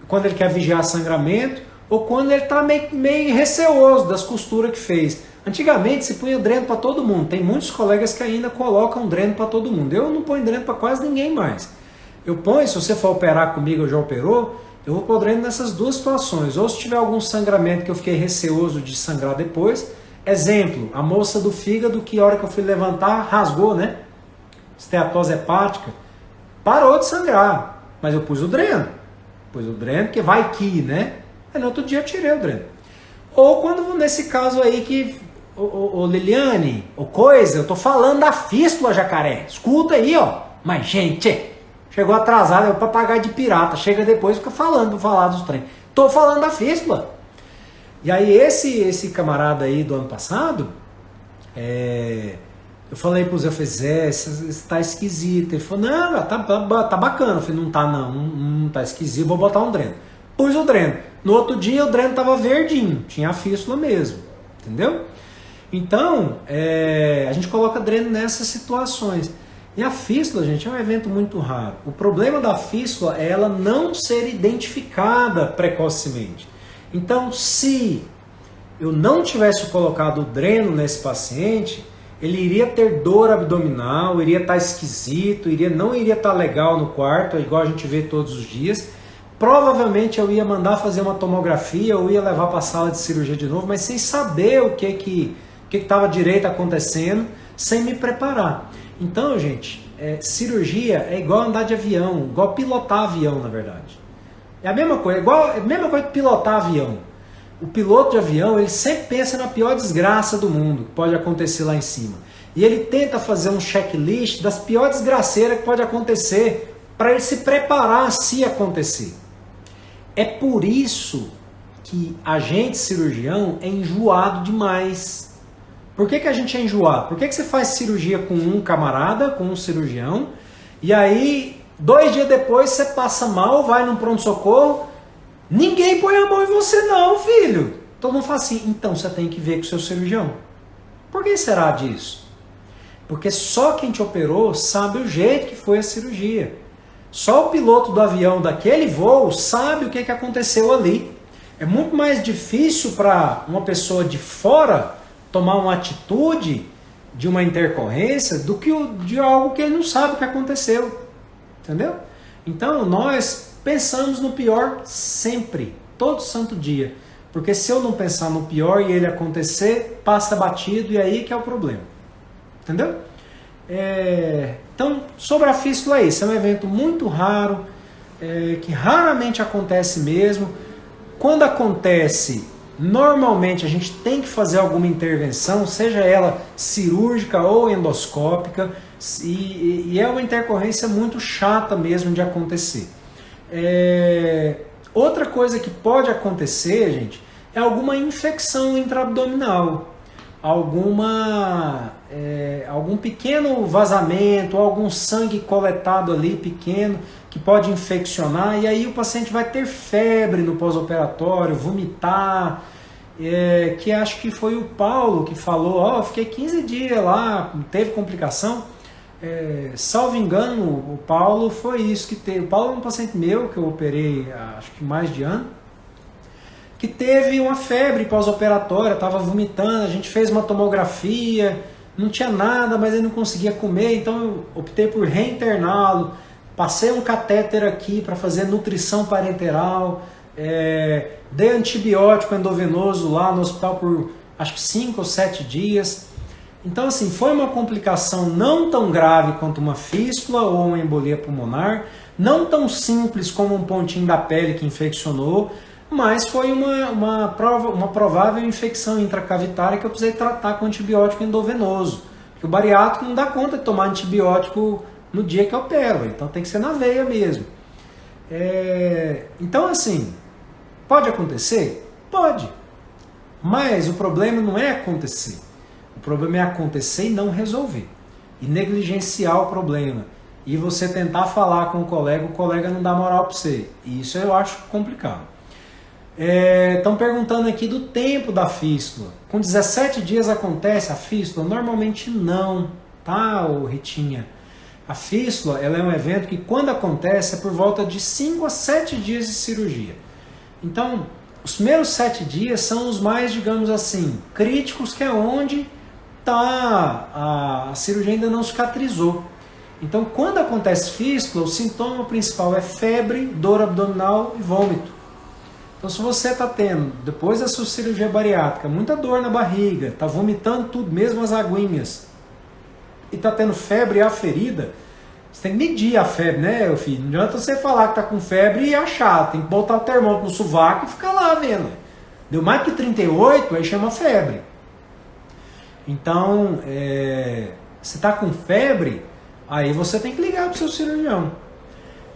quando ele quer vigiar sangramento, ou quando ele está meio receoso das costuras que fez. Antigamente se punha dreno para todo mundo. Tem muitos colegas que ainda colocam dreno para todo mundo. Eu não ponho dreno para quase ninguém mais. Eu ponho, se você for operar comigo ou já operou, eu vou pôr dreno nessas duas situações. Ou se tiver algum sangramento que eu fiquei receoso de sangrar depois. Exemplo, a moça do fígado que a hora que eu fui levantar rasgou, né? Esteatose hepática. Parou de sangrar. Mas eu pus o dreno. Pus o dreno, porque vai que, né? Aí no outro dia eu tirei o dreno. Ou quando, nesse caso aí que... Ô Liliane, eu tô falando da fístula, jacaré. Escuta aí, ó. Mas, gente, chegou atrasado, é o papagaio de pirata. Chega depois e fica falando, falar dos treinos. Tô falando da fístula. E aí esse camarada aí do ano passado... Eu falei pro Zé, eu falei, Zé, isso tá esquisito. Ele falou, não, tá bacana. Eu falei, não tá não, não tá esquisito, vou botar um dreno. Pus o dreno. No outro dia o dreno tava verdinho, tinha a fístula mesmo, entendeu? Então, a gente coloca dreno nessas situações. E a fístula, gente, é um evento muito raro. O problema da fístula é ela não ser identificada precocemente. Então, se eu não tivesse colocado o dreno nesse paciente... ele iria ter dor abdominal, iria estar esquisito, não iria estar legal no quarto, igual a gente vê todos os dias. Provavelmente eu ia mandar fazer uma tomografia, ou ia levar para a sala de cirurgia de novo, mas sem saber o que estava direito acontecendo, sem me preparar. Então, gente, cirurgia é igual andar de avião, igual pilotar avião, na verdade. É a mesma coisa, é a mesma coisa que pilotar avião. O piloto de avião, ele sempre pensa na pior desgraça do mundo, que pode acontecer lá em cima. E ele tenta fazer um checklist das piores desgraceiras que pode acontecer, para ele se preparar se acontecer. É por isso que a gente, cirurgião, é enjoado demais. Por que a gente é enjoado? Por que você faz cirurgia com um camarada, com um cirurgião, e aí 2 dias depois você passa mal, vai num pronto-socorro, ninguém põe a mão em você não, filho. Todo mundo fala assim, então você tem que ver com o seu cirurgião. Por que será disso? Porque só quem te operou sabe o jeito que foi a cirurgia. Só o piloto do avião daquele voo sabe o que aconteceu ali. É muito mais difícil para uma pessoa de fora tomar uma atitude de uma intercorrência do que de algo que ele não sabe o que aconteceu. Entendeu? Então nós pensamos no pior sempre, todo santo dia. Porque se eu não pensar no pior e ele acontecer, passa batido e aí que é o problema. Entendeu? Então, sobre a fístula, isso é um evento muito raro, que raramente acontece mesmo. Quando acontece, normalmente a gente tem que fazer alguma intervenção, seja ela cirúrgica ou endoscópica, e é uma intercorrência muito chata mesmo de acontecer. Outra coisa que pode acontecer, gente, é alguma infecção intraabdominal, algum pequeno vazamento, algum sangue coletado ali pequeno que pode infeccionar, e aí o paciente vai ter febre no pós-operatório, vomitar, que acho que foi o Paulo que falou, fiquei 15 dias lá, teve complicação. Salvo engano, o Paulo foi isso que teve. O Paulo é um paciente meu que eu operei acho que mais de ano, que teve uma febre pós-operatória, estava vomitando, a gente fez uma tomografia, não tinha nada, mas ele não conseguia comer, então eu optei por reinterná-lo, passei um catéter aqui para fazer nutrição parenteral, dei antibiótico endovenoso lá no hospital por acho que 5 ou 7 dias. Então, assim, foi uma complicação não tão grave quanto uma fístula ou uma embolia pulmonar, não tão simples como um pontinho da pele que infeccionou, mas foi uma provável infecção intracavitária que eu precisei tratar com antibiótico endovenoso. Porque o bariátrico não dá conta de tomar antibiótico no dia que opera, então tem que ser na veia mesmo. Então, assim, pode acontecer? Pode. Mas o problema não é acontecer. O problema é acontecer e não resolver. E negligenciar o problema. E você tentar falar com o colega não dá moral para você. E isso eu acho complicado. Estão perguntando aqui do tempo da fístula. Com 17 dias acontece a fístula? Normalmente não, tá, Ritinha? A fístula ela é um evento que quando acontece é por volta de 5 a 7 dias de cirurgia. Então, os primeiros 7 dias são os mais, digamos assim, críticos, que é onde a cirurgia ainda não cicatrizou. Então, quando acontece fístula, o sintoma principal é febre, dor abdominal e vômito. Então, se você está tendo, depois da sua cirurgia bariátrica, muita dor na barriga, está vomitando tudo, mesmo as aguinhas, e está tendo febre aferida, você tem que medir a febre, né, meu filho? Não adianta você falar que está com febre e achar, tem que botar o termômetro no sovaco e ficar lá vendo. Deu mais que 38, aí chama febre. Então, se está com febre, aí você tem que ligar para o seu cirurgião.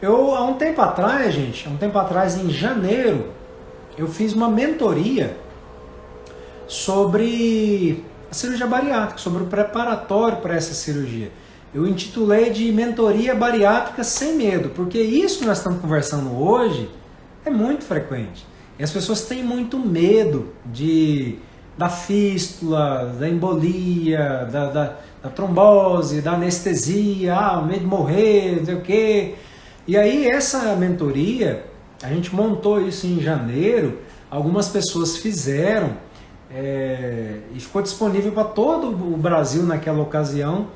Há um tempo atrás, em janeiro, eu fiz uma mentoria sobre a cirurgia bariátrica, sobre o preparatório para essa cirurgia. Eu intitulei de Mentoria Bariátrica Sem Medo, porque isso que nós estamos conversando hoje é muito frequente. E as pessoas têm muito medo da fístula, da embolia, da trombose, da anestesia, medo de morrer, não sei o quê. E aí essa mentoria, a gente montou isso em janeiro, algumas pessoas fizeram, e ficou disponível para todo o Brasil naquela ocasião,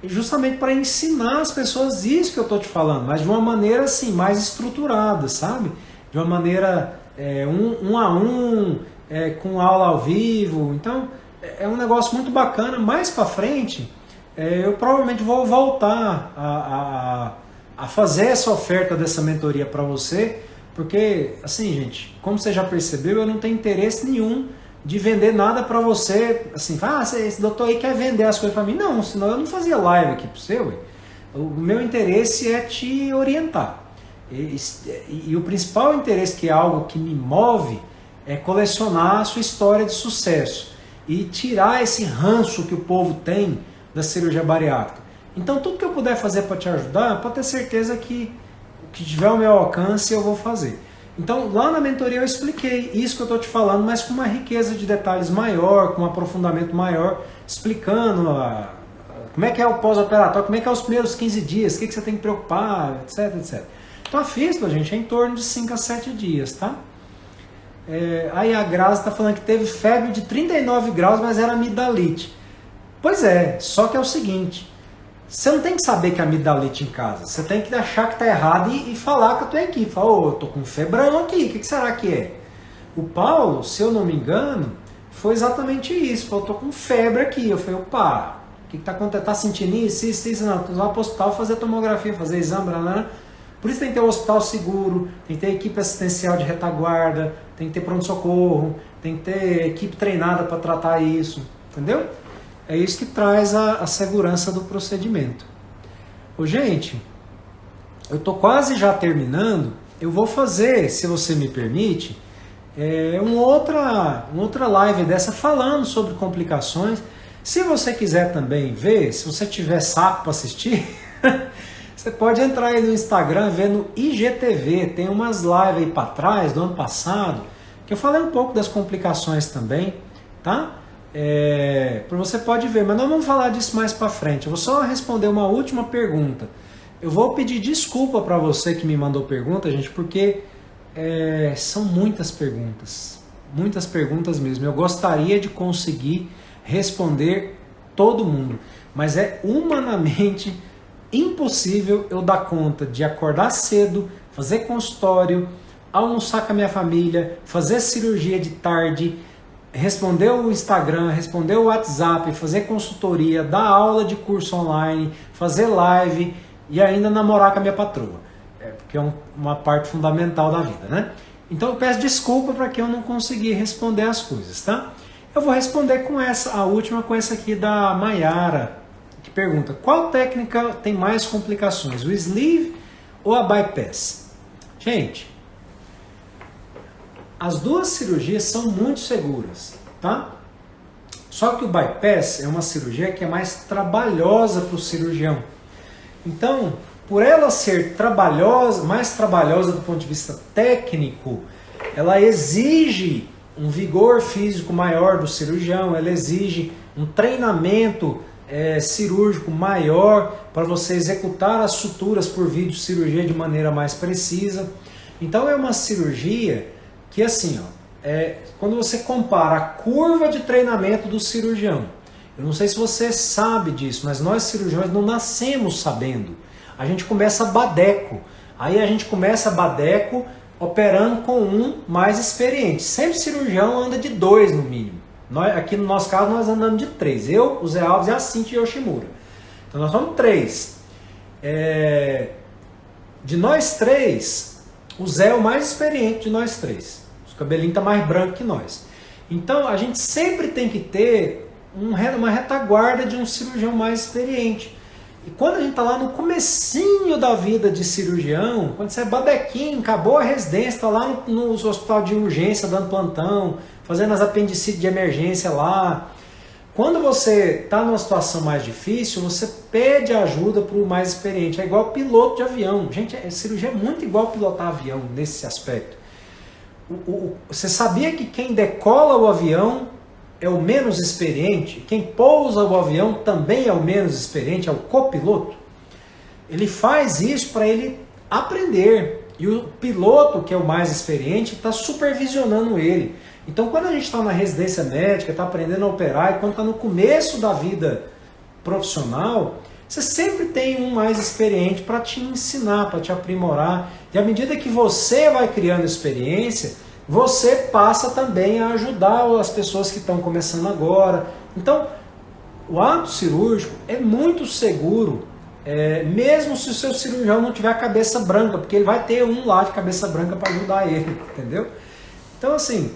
justamente para ensinar as pessoas isso que eu estou te falando, mas de uma maneira assim, mais estruturada, sabe? De uma maneira um a um, com aula ao vivo. Então é um negócio muito bacana. Mais para frente eu provavelmente vou voltar a fazer essa oferta dessa mentoria para você, porque assim, gente, como você já percebeu, eu não tenho interesse nenhum de vender nada para você, assim, esse doutor aí quer vender as coisas para mim. Não, senão eu não fazia live aqui para você, ué. O meu interesse é te orientar. E o principal interesse, que é algo que me move, colecionar a sua história de sucesso e tirar esse ranço que o povo tem da cirurgia bariátrica. Então tudo que eu puder fazer para te ajudar, pode ter certeza que o que tiver ao meu alcance eu vou fazer. Então lá na mentoria eu expliquei isso que eu estou te falando, mas com uma riqueza de detalhes maior, com um aprofundamento maior, explicando como é que é o pós-operatório, como é que é os primeiros 15 dias, o que você tem que preocupar, etc, etc. Então a fístula, gente, é em torno de 5 a 7 dias, tá? Aí a Grazi está falando que teve febre de 39 graus, mas era amidalite. Pois é, só que é o seguinte, você não tem que saber que é amidalite em casa, você tem que achar que está errado e falar com a tua equipe. Fala, eu tô com febrão aqui, o que será que é? O Paulo, se eu não me engano, foi exatamente isso, falou, tô com febre aqui. Eu falei, opa, o que está acontecendo? Tá sentindo isso? Não, tu vai para o hospital fazer tomografia, fazer exame, blá. Por isso tem que ter um hospital seguro, tem que ter equipe assistencial de retaguarda, tem que ter pronto-socorro, tem que ter equipe treinada para tratar isso, entendeu? É isso que traz a segurança do procedimento. Ô, gente, eu estou quase já terminando, eu vou fazer, se você me permite, uma outra live dessa falando sobre complicações. Se você quiser também ver, se você tiver saco para assistir... Você pode entrar aí no Instagram, ver no IGTV, tem umas lives aí para trás, do ano passado, que eu falei um pouco das complicações também, tá? Você pode ver, mas nós vamos falar disso mais para frente. Eu vou só responder uma última pergunta. Eu vou pedir desculpa para você que me mandou pergunta, gente, porque são muitas perguntas mesmo. Eu gostaria de conseguir responder todo mundo, mas é humanamente impossível eu dar conta de acordar cedo, fazer consultório, almoçar com a minha família, fazer cirurgia de tarde, responder o Instagram, responder o WhatsApp, fazer consultoria, dar aula de curso online, fazer live e ainda namorar com a minha patroa. Porque é uma parte fundamental da vida, né? Então eu peço desculpa para que eu não consegui responder as coisas, tá? Eu vou responder com a última com essa aqui da Maiara, que pergunta, qual técnica tem mais complicações, o sleeve ou a bypass? Gente, as duas cirurgias são muito seguras, tá? Só que o bypass é uma cirurgia que é mais trabalhosa para o cirurgião. Então, por ela ser mais trabalhosa do ponto de vista técnico, ela exige um vigor físico maior do cirurgião, ela exige um treinamento cirúrgico maior para você executar as suturas por vídeo cirurgia de maneira mais precisa. Então é uma cirurgia que assim, quando você compara a curva de treinamento do cirurgião, eu não sei se você sabe disso, mas nós cirurgiões não nascemos sabendo. A gente começa badeco, aí a gente começa badeco operando com um mais experiente. Sempre cirurgião anda de 2 no mínimo. Aqui no nosso caso nós andamos de 3. Eu, o Zé Alves e a Cintia Yoshimura. Então nós somos 3. De nós 3, o Zé é o mais experiente de nós 3. O cabelinho está mais branco que nós. Então a gente sempre tem que ter uma retaguarda de um cirurgião mais experiente. E quando a gente está lá no comecinho da vida de cirurgião, quando você é badequinho, acabou a residência, está lá no hospital de urgência dando plantão, fazendo as apendicites de emergência lá. Quando você está numa situação mais difícil, você pede ajuda para o mais experiente. É igual piloto de avião. Gente, a cirurgia é muito igual pilotar avião nesse aspecto. Você sabia que quem decola o avião é o menos experiente? Quem pousa o avião também é o menos experiente, é o copiloto? Ele faz isso para ele aprender. E o piloto, que é o mais experiente, está supervisionando ele. Então, quando a gente está na residência médica, está aprendendo a operar, e quando está no começo da vida profissional, você sempre tem um mais experiente para te ensinar, para te aprimorar. E à medida que você vai criando experiência, você passa também a ajudar as pessoas que estão começando agora. Então, o ato cirúrgico é muito seguro, mesmo se o seu cirurgião não tiver a cabeça branca, porque ele vai ter um lá de cabeça branca para ajudar ele, entendeu? Então, assim,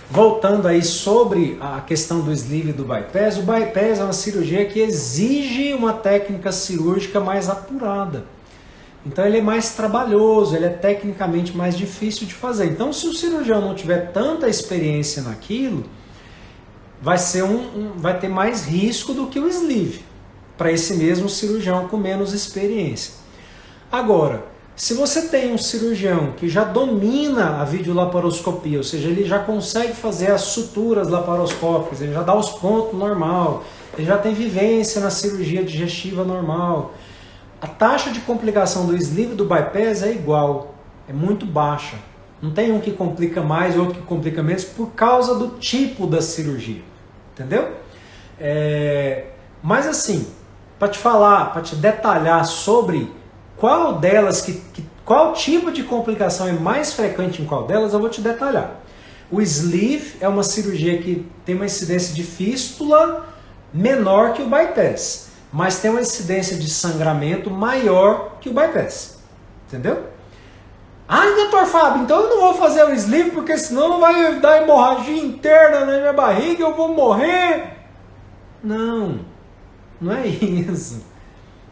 voltando aí sobre a questão do sleeve e do bypass, o bypass é uma cirurgia que exige uma técnica cirúrgica mais apurada. Então ele é mais trabalhoso, ele é tecnicamente mais difícil de fazer. Então se o cirurgião não tiver tanta experiência naquilo, vai ter mais risco do que o sleeve, para esse mesmo cirurgião com menos experiência. Agora, se você tem um cirurgião que já domina a videolaparoscopia, ou seja, ele já consegue fazer as suturas laparoscópicas, ele já dá os pontos normal, ele já tem vivência na cirurgia digestiva normal, a taxa de complicação do sleeve e do bypass é igual, é muito baixa. Não tem um que complica mais e outro que complica menos por causa do tipo da cirurgia, entendeu? Mas assim, para te falar, para te detalhar sobre qual delas, qual tipo de complicação é mais frequente em qual delas, eu vou te detalhar. O sleeve é uma cirurgia que tem uma incidência de fístula menor que o bypass, mas tem uma incidência de sangramento maior que o bypass, entendeu? Ah, doutor Fábio, então eu não vou fazer o sleeve porque senão vai dar hemorragia interna na minha barriga, eu vou morrer. Não é isso.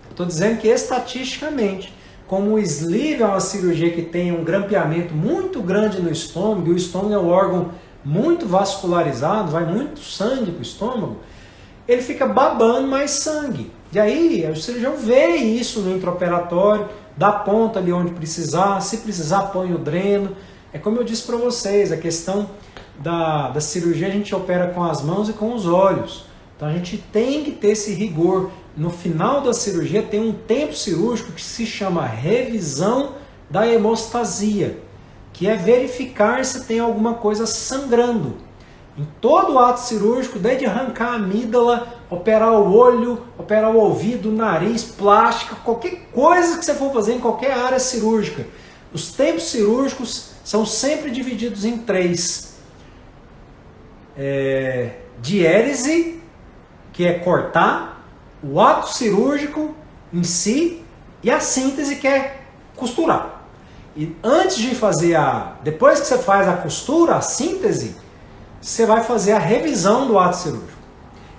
Estou dizendo que estatisticamente, como o sleeve é uma cirurgia que tem um grampeamento muito grande no estômago, e o estômago é um órgão muito vascularizado, vai muito sangue para o estômago, ele fica babando mais sangue. E aí o cirurgião vê isso no intraoperatório, dá ponta ali onde precisar, se precisar põe o dreno. É como eu disse para vocês, a questão da cirurgia a gente opera com as mãos e com os olhos. Então a gente tem que ter esse rigor. No final da cirurgia tem um tempo cirúrgico que se chama revisão da hemostasia, que é verificar se tem alguma coisa sangrando. Em todo o ato cirúrgico, desde arrancar a amígdala, operar o olho, operar o ouvido, o nariz, plástica, qualquer coisa que você for fazer em qualquer área cirúrgica, os tempos cirúrgicos são sempre divididos em 3. Diérese, que é cortar, o ato cirúrgico em si e a síntese, que é costurar. E antes de fazer depois que você faz a costura, a síntese, você vai fazer a revisão do ato cirúrgico.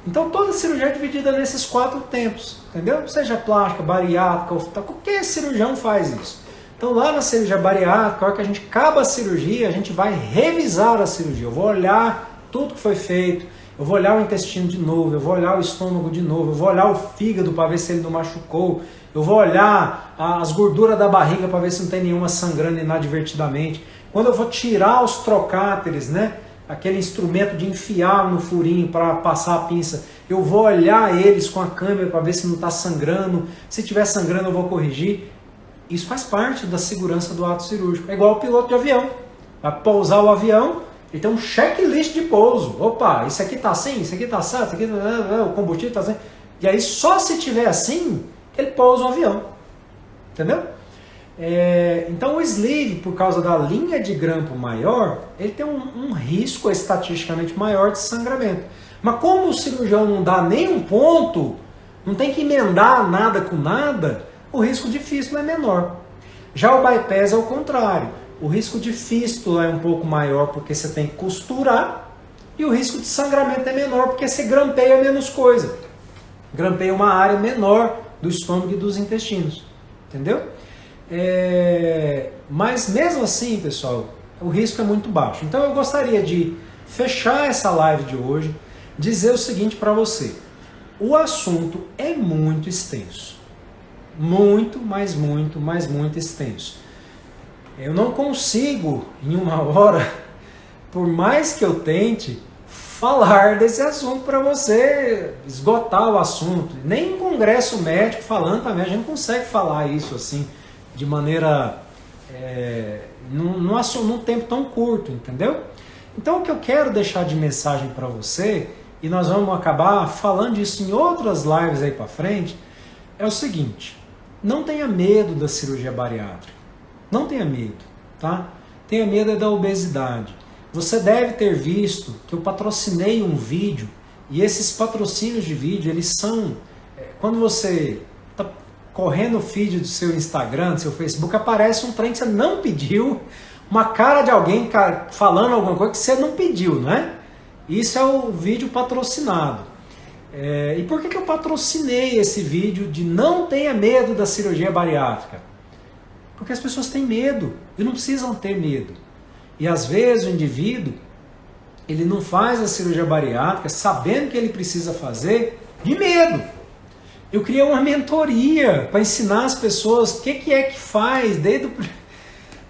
Então toda cirurgia é dividida nesses 4 tempos, entendeu? Seja plástica, bariátrica, qualquer cirurgião faz isso. Então lá na cirurgia bariátrica, na hora que a gente acaba a cirurgia, a gente vai revisar a cirurgia. Eu vou olhar tudo que foi feito, eu vou olhar o intestino de novo, eu vou olhar o estômago de novo, eu vou olhar o fígado para ver se ele não machucou, eu vou olhar as gorduras da barriga para ver se não tem nenhuma sangrando inadvertidamente. Quando eu vou tirar os trocáteres, né? Aquele instrumento de enfiar no furinho para passar a pinça, eu vou olhar eles com a câmera para ver se não está sangrando, se estiver sangrando eu vou corrigir. Isso faz parte da segurança do ato cirúrgico. É igual o piloto de avião, vai pousar o avião, ele tem um checklist de pouso. Opa, isso aqui está assim, isso aqui está certo, isso aqui o combustível está assim. E aí só se tiver assim, ele pousa o avião, entendeu? Então o sleeve, por causa da linha de grampo maior, ele tem um risco estatisticamente maior de sangramento. Mas como o cirurgião não dá nenhum ponto, não tem que emendar nada com nada, o risco de fístula é menor. Já o bypass é o contrário. O risco de fístula é um pouco maior porque você tem que costurar, e o risco de sangramento é menor porque você grampeia menos coisa. Grampeia uma área menor do estômago e dos intestinos. Entendeu? Mas mesmo assim, pessoal, o risco é muito baixo. Então eu gostaria de fechar essa live de hoje, dizer o seguinte para você: o assunto é muito extenso, muito extenso. Eu não consigo em uma hora, por mais que eu tente, falar desse assunto para você esgotar o assunto. Nem em congresso médico falando também a gente não consegue falar isso assim de maneira num tempo tão curto, entendeu? Então o que eu quero deixar de mensagem para você, e nós vamos acabar falando disso em outras lives aí para frente, é o seguinte: não tenha medo da cirurgia bariátrica, não tenha medo, tá? Tenha medo da obesidade. Você deve ter visto que eu patrocinei um vídeo, e esses patrocínios de vídeo, eles são, quando você está correndo o feed do seu Instagram, do seu Facebook, aparece um trem que você não pediu, uma cara de alguém falando alguma coisa que você não pediu, não é? Isso é o vídeo patrocinado. E por que eu patrocinei esse vídeo de não tenha medo da cirurgia bariátrica? Porque as pessoas têm medo e não precisam ter medo. E às vezes o indivíduo, ele não faz a cirurgia bariátrica sabendo que ele precisa fazer de medo. Eu criei uma mentoria para ensinar as pessoas o que é que faz,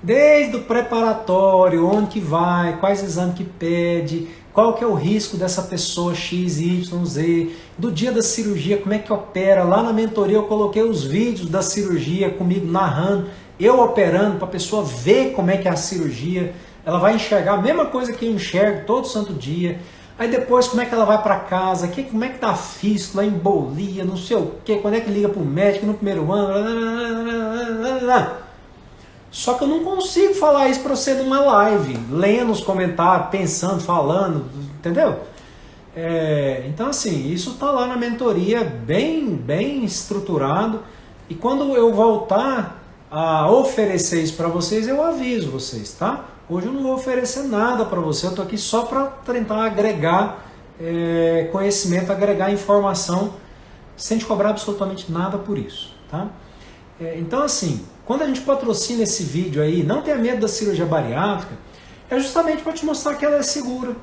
desde o preparatório, onde que vai, quais exames que pede, qual que é o risco dessa pessoa X, Y, Z, do dia da cirurgia, como é que opera. Lá na mentoria eu coloquei os vídeos da cirurgia comigo narrando, eu operando, para a pessoa ver como é que é a cirurgia. Ela vai enxergar a mesma coisa que eu enxergo todo santo dia. Aí depois como é que ela vai para casa, como é que tá a fístula, embolia, não sei o que, quando é que liga para o médico no primeiro ano. Só que eu não consigo falar isso para você numa live, lendo os comentários, pensando, falando, entendeu? Então assim, isso está lá na mentoria, bem estruturado. E quando eu voltar a oferecer isso para vocês, eu aviso vocês, tá? Hoje eu não vou oferecer nada para você, eu estou aqui só para tentar agregar conhecimento, agregar informação, sem te cobrar absolutamente nada por isso, tá? Então assim, quando a gente patrocina esse vídeo aí, não tenha medo da cirurgia bariátrica, é justamente para te mostrar que ela é segura.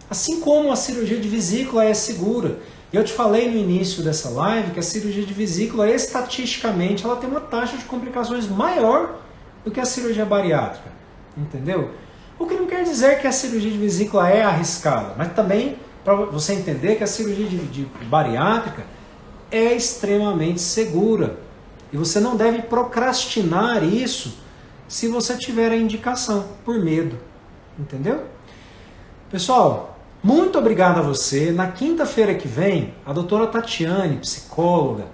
Assim como a cirurgia de vesícula é segura. Eu te falei no início dessa live que a cirurgia de vesícula, estatisticamente, ela tem uma taxa de complicações maior do que a cirurgia bariátrica. Entendeu? O que não quer dizer que a cirurgia de vesícula é arriscada, mas também para você entender que a cirurgia de bariátrica é extremamente segura. E você não deve procrastinar isso se você tiver a indicação, por medo. Entendeu? Pessoal, muito obrigado a você. Na quinta-feira que vem, a doutora Tatiane, psicóloga,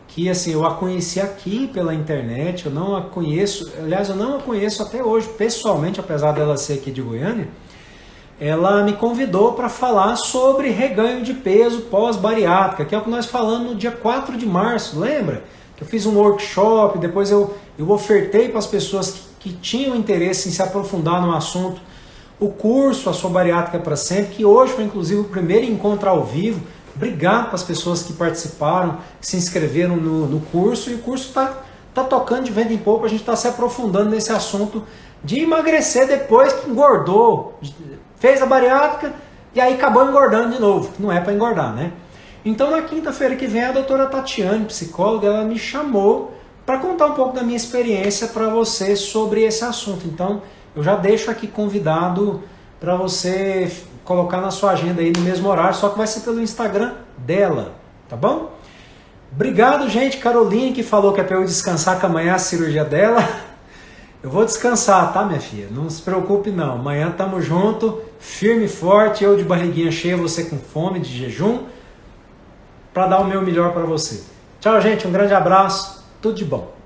que assim, eu a conheci aqui pela internet, eu não a conheço, aliás, eu não a conheço até hoje, pessoalmente, apesar dela ser aqui de Goiânia. Ela me convidou para falar sobre reganho de peso pós-bariátrica, que é o que nós falamos no dia 4 de março, lembra? Que eu fiz um workshop, depois eu ofertei para as pessoas que tinham interesse em se aprofundar no assunto, o curso A Sua Bariátrica para Sempre, que hoje foi inclusive o primeiro encontro ao vivo. Obrigado para as pessoas que participaram, que se inscreveram no curso, e o curso está tocando de vento em popa, a gente está se aprofundando nesse assunto de emagrecer depois que engordou, fez a bariátrica e aí acabou engordando de novo, que não é para engordar, né? Então na quinta-feira que vem a doutora Tatiane, psicóloga, ela me chamou para contar um pouco da minha experiência para você sobre esse assunto. Então eu já deixo aqui convidado para você colocar na sua agenda aí no mesmo horário, só que vai ser pelo Instagram dela, tá bom? Obrigado, gente. Caroline, que falou que é para eu descansar, que amanhã é a cirurgia dela. Eu vou descansar, tá, minha filha? Não se preocupe, não. Amanhã tamo junto, firme e forte, eu de barriguinha cheia, você com fome, de jejum, para dar o meu melhor para você. Tchau, gente. Um grande abraço. Tudo de bom.